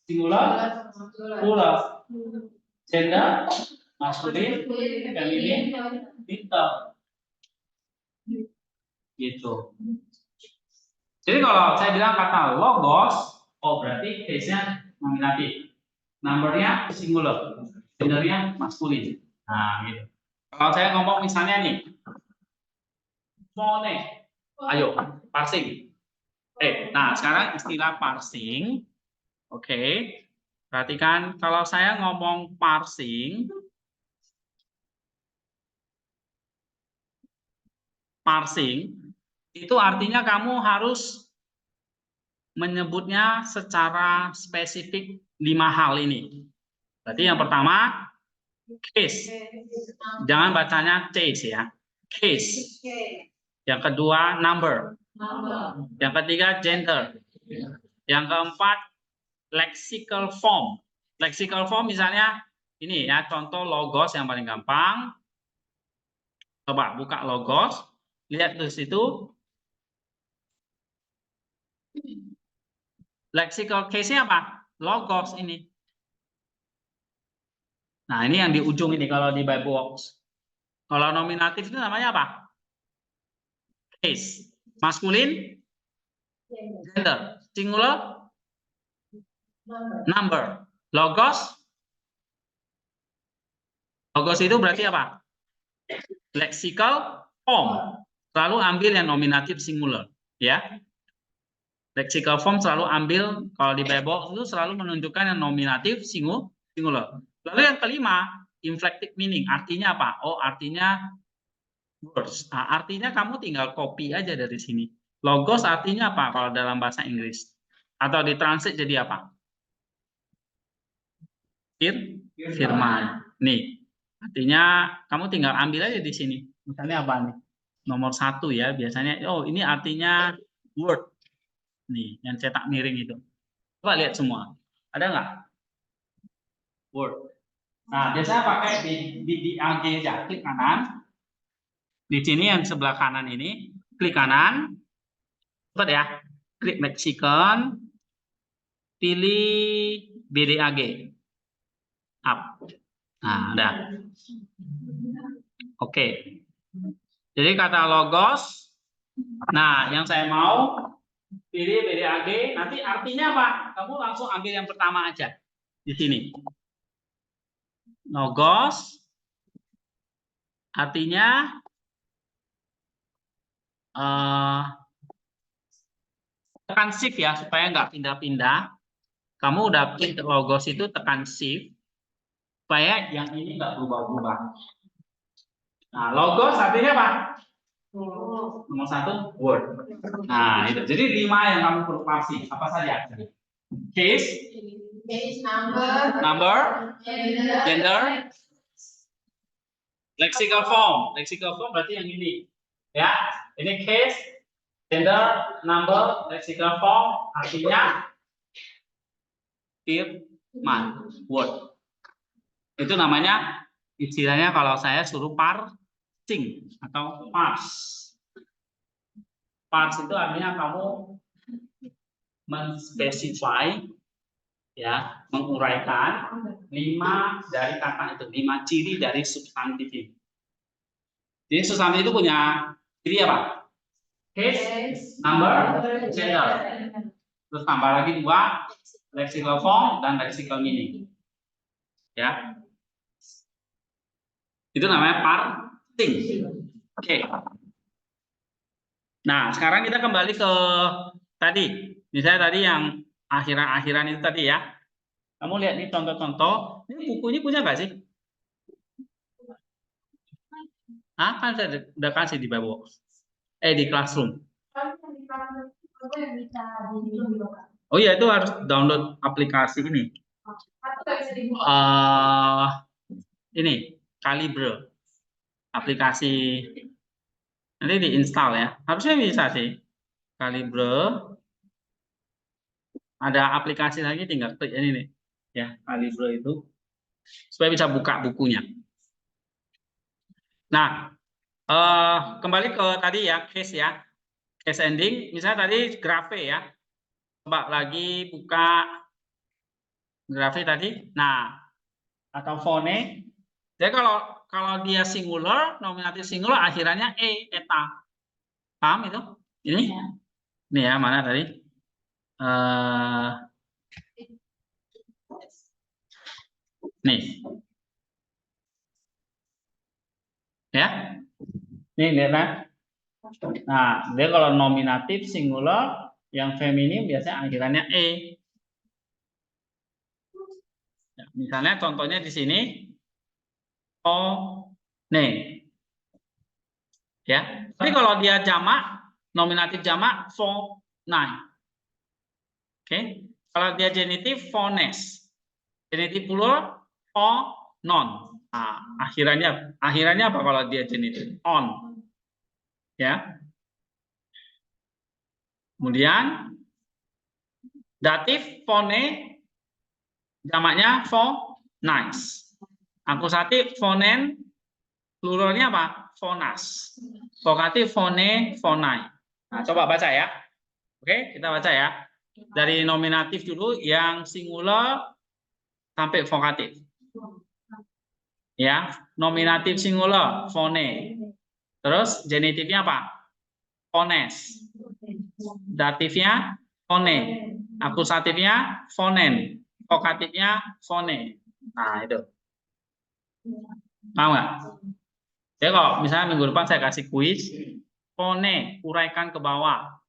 singular, plural. Gender, maskulin, feminin, neuter. Gitu. Jadi kalau saya bilang kata logos, oh berarti case-nya nominatif. Numbernya singular, gendernya maskulin. Nah, gitu. Kalau saya ngomong misalnya nih, phone, ayo parsing. Nah sekarang istilah parsing, oke. Perhatikan kalau saya ngomong parsing, itu artinya kamu harus menyebutnya secara spesifik 5 hal ini. Berarti yang pertama case, jangan bacanya case ya, case. Yang kedua number, yang ketiga gender, yang keempat lexical form. Lexical form misalnya ini ya contoh logos yang paling gampang. Coba buka logos, lihat di situ. Lexical case-nya apa? Logos ini. Nah, ini yang di ujung ini kalau di Biblebox. Kalau nominatif itu namanya apa? Case. Maskulin? Gender. Singular? Number. Logos? Logos itu berarti apa? Lexical form. Selalu ambil yang nominatif singular, ya. Lexical form selalu ambil kalau di Biblebox itu selalu menunjukkan yang nominatif singular. Lalu yang kelima, inflective meaning. Artinya apa? Oh, artinya words. Nah, artinya kamu tinggal copy aja dari sini. Logos artinya apa kalau dalam bahasa Inggris? Atau ditranslate jadi apa? Firman. Nih, artinya kamu tinggal ambil aja di sini. Misalnya apa nih? Nomor 1 ya, biasanya. Oh, ini artinya word. Nih, yang cetak miring itu. Coba lihat semua. Ada nggak? Word. Nah, biasanya pakai di AG aja. Klik kanan. Di sini yang sebelah kanan ini, klik kanan. Cepat ya. Klik Mexican. Pilih BDAG. Up. Nah, ada. Oke. Jadi kata logos. Nah, yang saya mau pilih BDAG. Nanti artinya apa? Kamu langsung ambil yang pertama aja. Di sini. Logos. Artinya tekan shift ya supaya nggak pindah-pindah. Kamu udah klik logos itu tekan shift supaya yang ini nggak berubah-ubah. Nah, logos artinya apa? Nomor 1 word. Nah, itu. Jadi 5 yang kamu perlu parsing. Apa saja? Case, number, gender, lexical form. Lexical form berarti yang ini. Ya, ini case, gender, number, lexical form artinya firman, word. Itu namanya istilahnya kalau saya suruh parsing atau parse. Parse itu artinya kamu menspesify, ya, menguraikan 5 dari kata itu, 5 ciri dari substantif itu. Jadi substantif itu punya ciri apa? Case, number, gender. Terus tambah lagi 2, lexical form dan lexical meaning. Ya. Itu namanya parsing. Oke. Nah, sekarang kita kembali ke tadi. Misalnya tadi yang akhiran-akhiran itu tadi ya. Kamu lihat nih contoh-contoh. Ini bukunya punya nggak sih? Ah, kan saya udah kasih di bawah. Di Classroom. Oh iya, itu harus download aplikasi ini. Ini Calibre. Aplikasi nanti diinstal ya. Harusnya bisa sih. Calibre. Ada aplikasi lagi, tinggal klik ini nih. Ya, Calibre itu supaya bisa buka bukunya. Nah, kembali ke tadi ya, case ya. Case ending, misalnya tadi grafe ya. Coba lagi buka grafe tadi. Nah, atau phone. Jadi kalau dia singular, nominatif singular akhirannya eta. Paham itu? Ini? Ini ya, mana tadi? Nih. Ya. Nih, lihat kan? Nah, dia kalau nominatif singular yang feminim biasanya akhirannya e. Ya, misalnya contohnya di sini nih. Ya. Tapi kalau dia jamak, nominatif jamak phonai. Oke. Kalau dia genitif phones. Genitif plural phonon. Nah, akhirannya apa kalau dia genitif? On. Ya. Kemudian datif phone jamaknya phonize. Akusatif phonen, pluralnya apa? Phonas. Vokatif phone, phonai. Nah, coba baca ya. Oke, kita baca ya. Dari nominatif dulu yang singular sampai vokatif. Ya, nominatif singular phone. Terus genitifnya apa? Phones. Datifnya phone. Akusatifnya phonen. Vokatifnya phone. Nah, itu. Paham nggak? Jadi kalau misalnya minggu depan saya kasih kuis, phone, uraikan ke bawah.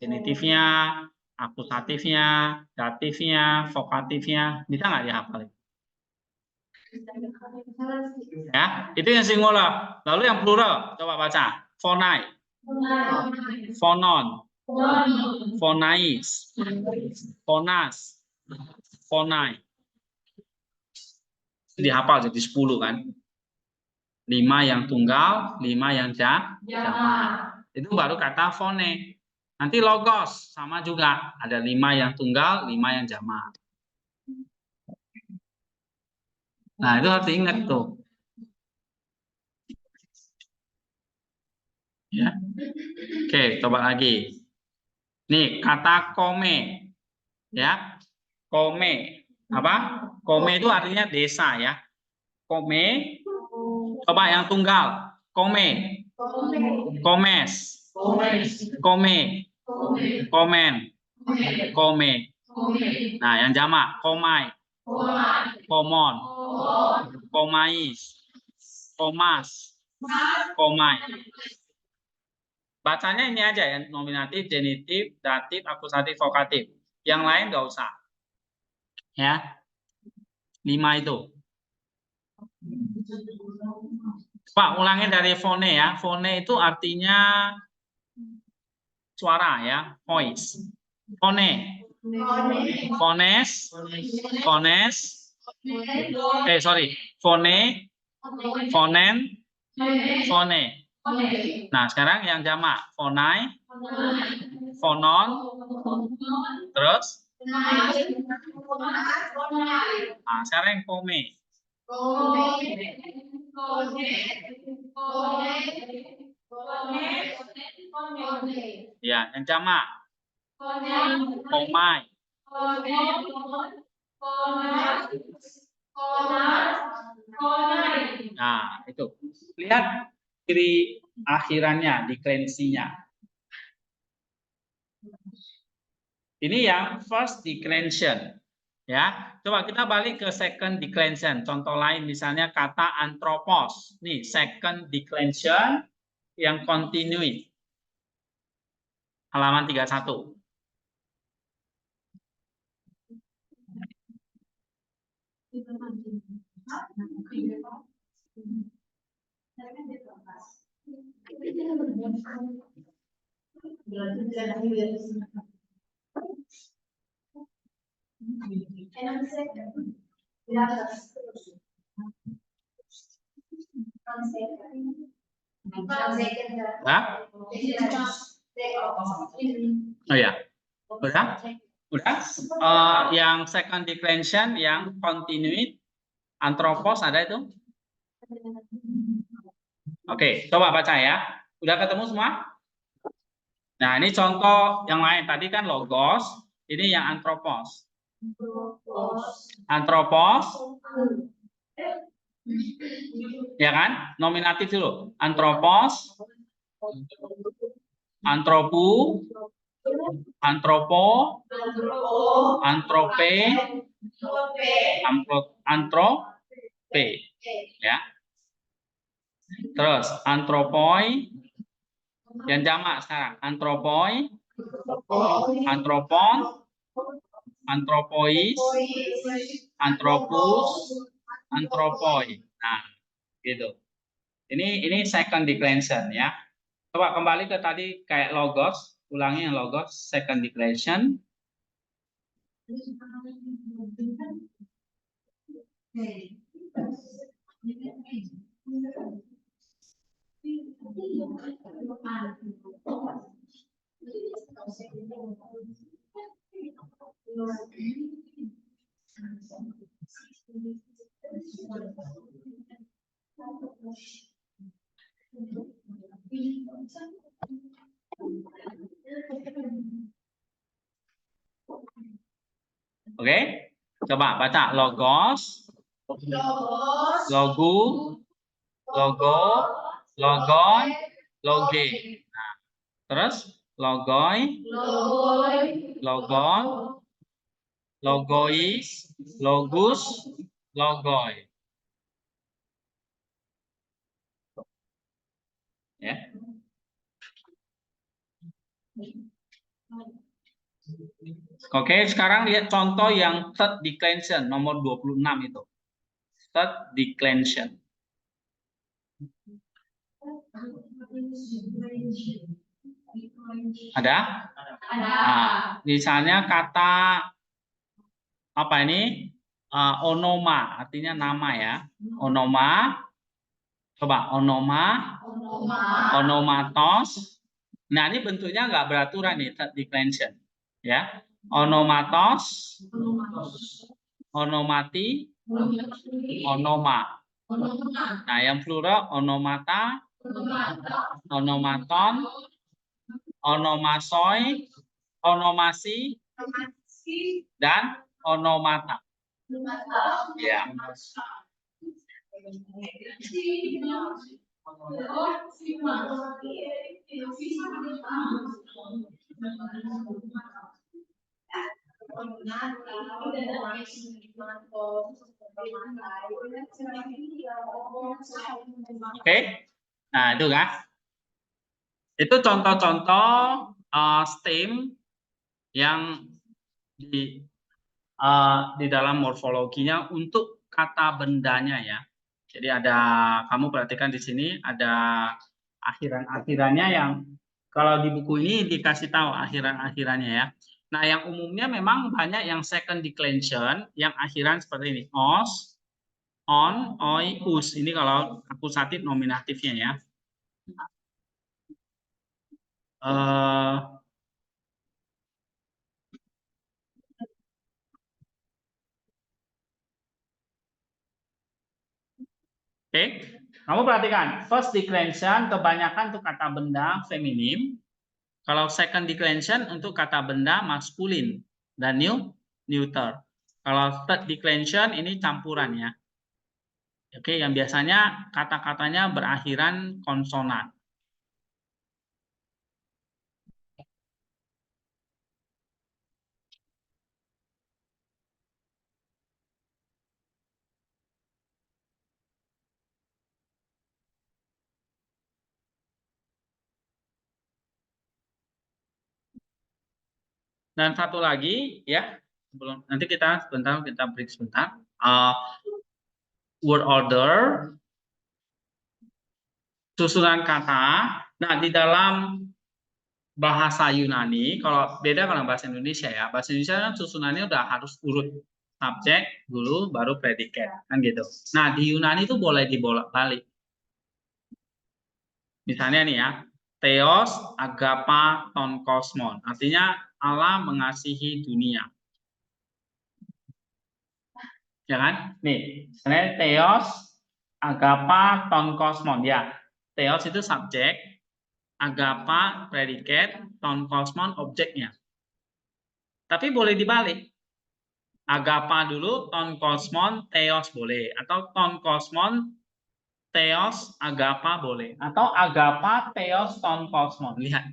Genitifnya, akusatifnya, datifnya, vokatifnya, bisa nggak dihafal? Ya, itu yang singular. Lalu yang plural, coba baca. Phonai, phonon, phonais, phonas, phonai. Dihafal jadi 10 kan? 5 yang tunggal, 5 yang jamak. Itu baru kata phone. Nanti logos sama juga, ada 5 yang tunggal, 5 yang jamak. Nah, itu harus diingat tuh. Ya. Oke, coba lagi. Nih, kata kome. Ya. Kome. Apa? Kome itu artinya desa ya. Kome. Coba yang tunggal. Kome. Komes. Kome. Komen. Kome. Nah, yang jamak. Komai. Komon. Komais. Komas. Komai. Bacanya ini aja ya, nominatif, genitif, datif, akusatif, vokatif. Yang lain nggak usah. Ya. 5 itu. Pak, ulangin dari phone ya. Phone itu artinya suara ya, voice. Phone. Phones. Phones. Sorry. Phone. Phonen. Phone. Nah, sekarang yang jamak. Phonai. Phonon. Terus? Nah, sekarang yang pome. Ya, yang jamak. Pomai. Nah, itu. Lihat ciri akhirannya, deklensinya. Ini yang first declension. Ya, coba kita balik ke second declension. Contoh lain misalnya kata anthropos. Nih, second declension yang continue. Halaman 31. Hah? Oh ya, udah? Udah? Yang second declension, yang continued, anthropos ada itu? Oke, coba baca ya. Udah ketemu semua? Nah, ini contoh yang lain. Tadi kan logos, ini yang anthropos. Anthropos. Ya kan? Nominatif dulu. Anthropos. Antropu. Antropo. Antrope. Antrope. Ya. Terus antropoi. Yang jamak sekarang. Antropoi. Antropon. Antropois. Antropus. Antropoi. Nah, gitu. Ini second declension ya. Coba kembali ke tadi kayak logos, ulangi yang logos second declension. Oke, coba baca logos, logu, logo, logon, loge. Nah, terus logoi, logon, logois, logus, logoi. Ya. Oke, sekarang lihat contoh yang third declension nomor 26 itu. Third declension. Ada? Nah, misalnya kata apa ini? Onoma, artinya nama ya. Onoma. Coba onoma. Onomatos. Nah, ini bentuknya nggak beraturan nih, third declension. Ya. Onomatos. Onomati. Onoma. Nah, yang plural onomata. Onomaton. Onomasoi. Onomasi. Dan onomata. Ya. Oke. Nah, itu kan. Itu contoh-contoh stem yang di dalam morfologinya untuk kata bendanya ya. Jadi ada, kamu perhatikan di sini ada akhiran-akhirannya yang kalau di buku ini dikasih tahu akhiran-akhirannya ya. Nah, yang umumnya memang banyak yang second declension yang akhiran seperti ini. Os, on, oi, us. Ini kalau akusatif nominatifnya ya. Oke, kamu perhatikan. First declension kebanyakan untuk kata benda feminim. Kalau second declension untuk kata benda maskulin dan neuter. Kalau third declension ini campuran ya. Oke, yang biasanya kata-katanya berakhiran konsonan. Dan satu lagi ya, sebelum nanti kita break sebentar. Word order, susunan kata. Nah, di dalam bahasa Yunani, kalau beda kalau bahasa Indonesia ya, bahasa Indonesia kan susunannya udah harus urut subjek dulu baru predikat kan gitu. Nah, di Yunani itu boleh dibolak-balik. Misalnya nih ya, Theos, Agapa, Ton Kosmon. Artinya Allah mengasihi dunia. Ya kan? Nih, misalnya Theos, Agapa, Ton Kosmon. Ya, Theos itu subjek, Agapa predikat, Ton Kosmon objeknya. Tapi boleh dibalik. Agapa dulu, Ton Kosmon, Theos boleh. Atau Ton Kosmon, Theos, Agapa boleh. Atau Agapa, Theos, Ton Kosmon. Lihat.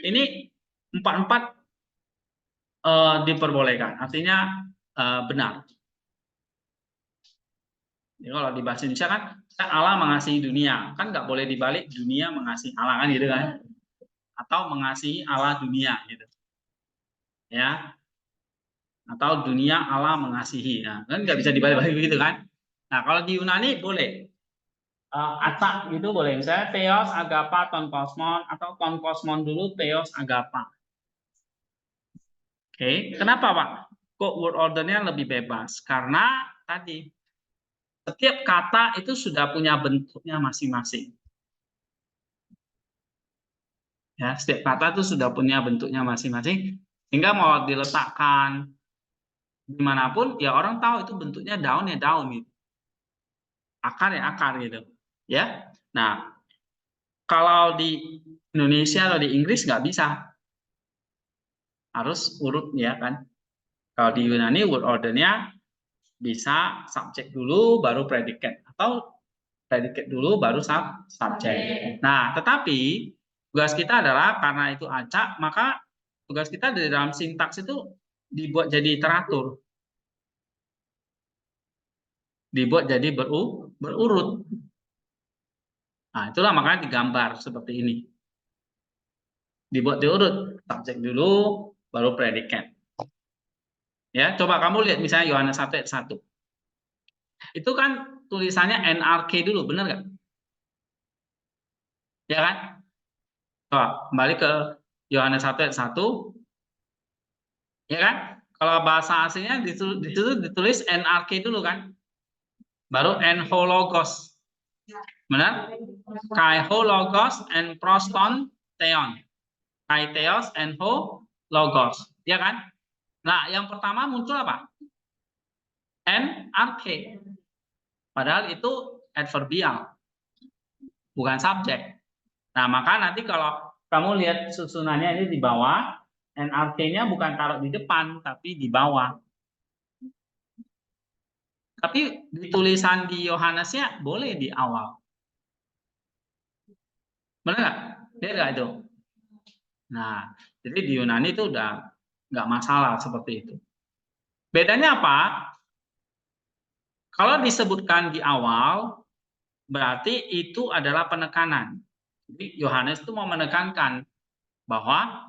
Ini empat-empat diperbolehkan. Artinya benar. Jadi kalau di bahasa Indonesia kan Allah mengasihi dunia. Kan nggak boleh dibalik dunia mengasihi Allah kan gitu kan. Atau mengasihi Allah dunia gitu. Ya. Atau dunia Allah mengasihi. Nah, kan nggak bisa dibalik-balik begitu kan. Nah, kalau di Yunani boleh. Acak gitu boleh. Misalnya Theos, Agapa, Ton Kosmon. Atau Ton Kosmon dulu, Theos, Agapa. Oke. Kenapa Pak? Kok word ordernya lebih bebas? Karena tadi setiap kata itu sudah punya bentuknya masing-masing. Ya, setiap kata itu sudah punya bentuknya masing-masing, sehingga mau diletakkan dimanapun, ya orang tahu itu bentuknya daun ya daun gitu, akar ya akar gitu, ya. Nah, kalau di Indonesia atau di Inggris nggak bisa, harus urut ya kan. Kalau di Yunani word ordernya bisa subjek dulu baru predikat atau predikat dulu baru subjek. Nah, tetapi tugas kita adalah karena itu acak, maka tugas kita di dalam sintaks itu dibuat jadi teratur. Dibuat jadi berurut. Nah, itulah makanya digambar seperti ini. Dibuat diurut, subjek dulu baru predikat. Ya, coba kamu lihat misalnya Yohanes 1 ayat 1. Itu kan tulisannya NRK dulu, benar nggak? Ya kan? Coba kembali ke Yohanes 1 ayat 1. Ya kan? Kalau bahasa aslinya ditulis NRK dulu kan? Baru enhologos. Benar? Kai hologos and proston theon. Kai theos and ho logos. Ya kan? Nah, yang pertama muncul apa? NRK. Padahal itu adverbial, bukan subjek. Nah, maka nanti kalau kamu lihat susunannya ini di bawah, NRK-nya bukan taruh di depan, tapi di bawah. Tapi di tulisan di Yohanesnya boleh di awal. Benar nggak? Lihat nggak itu? Nah, jadi di Yunani itu udah nggak masalah seperti itu. Bedanya apa? Kalau disebutkan di awal, berarti itu adalah penekanan. Jadi Yohanes itu mau menekankan bahwa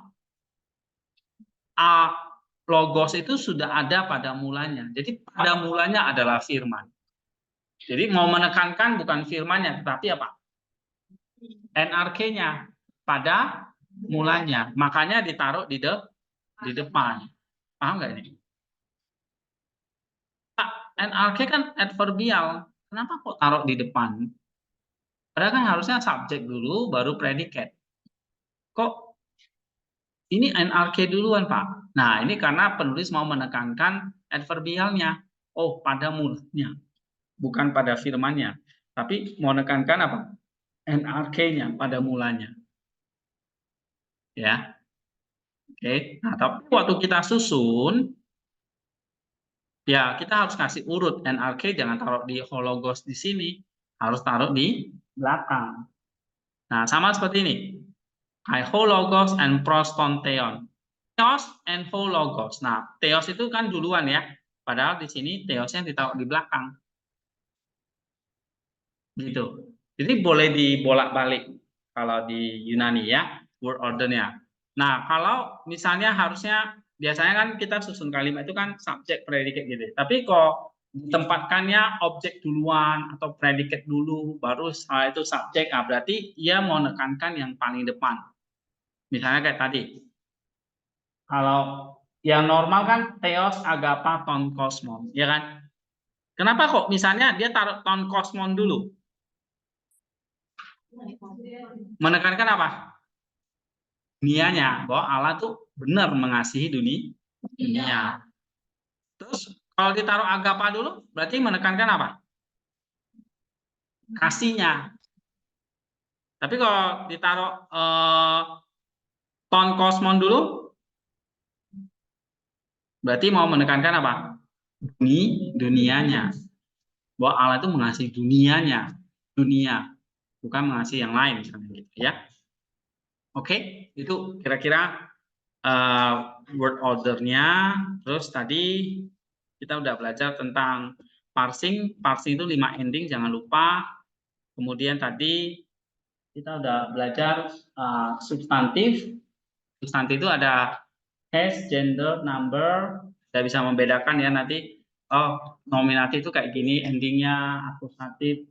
logos itu sudah ada pada mulanya. Jadi pada mulanya adalah firman. Jadi mau menekankan bukan firmannya, tetapi apa? NRK-nya pada mulanya. Makanya ditaruh di di depan. Paham nggak ini? NRK kan adverbial. Kenapa kok taruh di depan? Padahal kan harusnya subjek dulu, baru predikat. Kok ini NRK duluan, Pak? Nah, ini karena penulis mau menekankan adverbialnya. Oh, pada mulanya. Bukan pada firmannya. Tapi mau menekankan apa? NRK-nya pada mulanya. Ya. Oke. Nah, tapi waktu kita susun, ya kita harus kasih urut. NRK jangan taruh di hologos di sini. Harus taruh di belakang. Nah, sama seperti ini. Hologos and prostonteon. Theos and hologos. Nah, theos itu kan duluan ya. Padahal di sini theosnya ditaruh di belakang. Gitu. Jadi boleh dibolak-balik kalau di Yunani ya, word ordernya. Nah, kalau misalnya harusnya biasanya kan kita susun kalimat itu kan subjek predikat gitu. Tapi kok ditempatkannya objek duluan atau predikat dulu baru setelah itu subjek, nah berarti ia mau menekankan yang paling depan. Misalnya kayak tadi. Kalau yang normal kan theos, agapa, ton, kosmon, ya kan? Kenapa kok misalnya dia taruh ton kosmon dulu? Menekankan apa? Dunianya, bahwa Allah tuh benar mengasihi dunia. Terus kalau ditaruh agapa dulu, berarti menekankan apa? Kasihnya. Tapi kalau ditaruh ton kosmon dulu, berarti mau menekankan apa? Dunianya. Bahwa Allah itu mengasihi dunia, bukan mengasihi yang lain misalnya gitu ya. Oke, itu kira-kira word ordernya. Terus tadi kita udah belajar tentang parsing. Parsing itu 5 ending, jangan lupa. Kemudian tadi kita udah belajar substantif. Substantif itu ada case, gender, number. Kita bisa membedakan ya nanti. Oh, nominatif itu kayak gini, endingnya akusatif,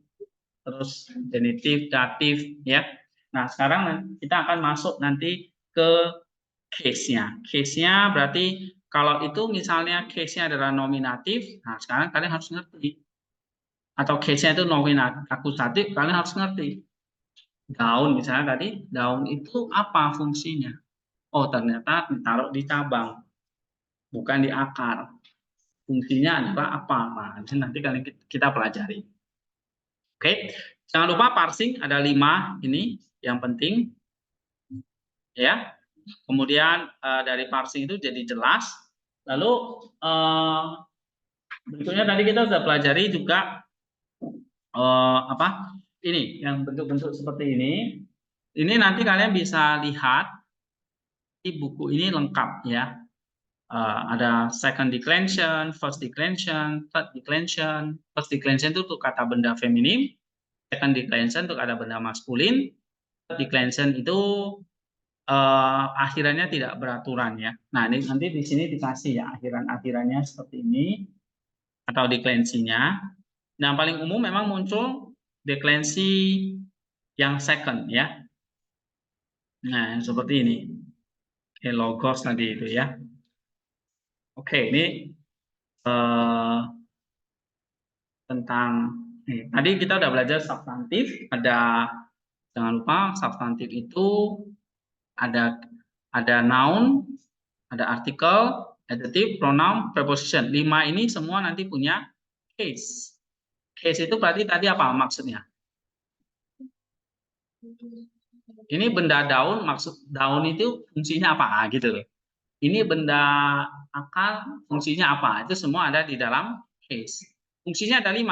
terus genitif, datif, ya. Nah, sekarang kita akan masuk nanti ke case-nya. Case-nya berarti kalau itu misalnya case-nya adalah nominatif, nah sekarang kalian harus ngerti. Atau case-nya itu nominatif, akusatif, kalian harus ngerti. Daun misalnya tadi, daun itu apa fungsinya? Oh, ternyata ditaruh di cabang, bukan di akar. Fungsinya adalah apa? Nah, nanti kalian kita pelajari. Oke, jangan lupa parsing ada 5 ini yang penting. Ya, kemudian dari parsing itu jadi jelas. Lalu berikutnya tadi kita sudah pelajari juga apa ini yang bentuk-bentuk seperti ini. Ini nanti kalian bisa lihat di buku ini lengkap ya. Ada second declension, first declension, third declension. First declension itu untuk kata benda feminim, second declension untuk kata benda maskulin, third declension itu akhirannya tidak beraturan ya. Nah, ini nanti di sini dikasih ya akhirannya seperti ini atau deklensinya. Nah, yang paling umum memang muncul deklensi yang second ya. Nah, yang seperti ini. Oke, logos tadi itu ya. Oke, ini tentang tadi kita udah belajar substantif, ada jangan lupa substantif itu ada noun, ada artikel, adjective, pronoun, preposition. 5 ini semua nanti punya case. Case itu berarti tadi apa maksudnya? Ini benda daun, maksud daun itu fungsinya apa gitu loh. Ini benda akar, fungsinya apa? Itu semua ada di dalam case. Fungsinya ada 5,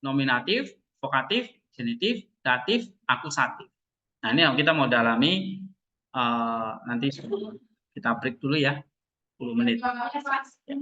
nominatif, vokatif, genitif, datif, akusatif. Nah, ini yang kita mau dalami nanti kita break dulu ya, 10 menit. Ya.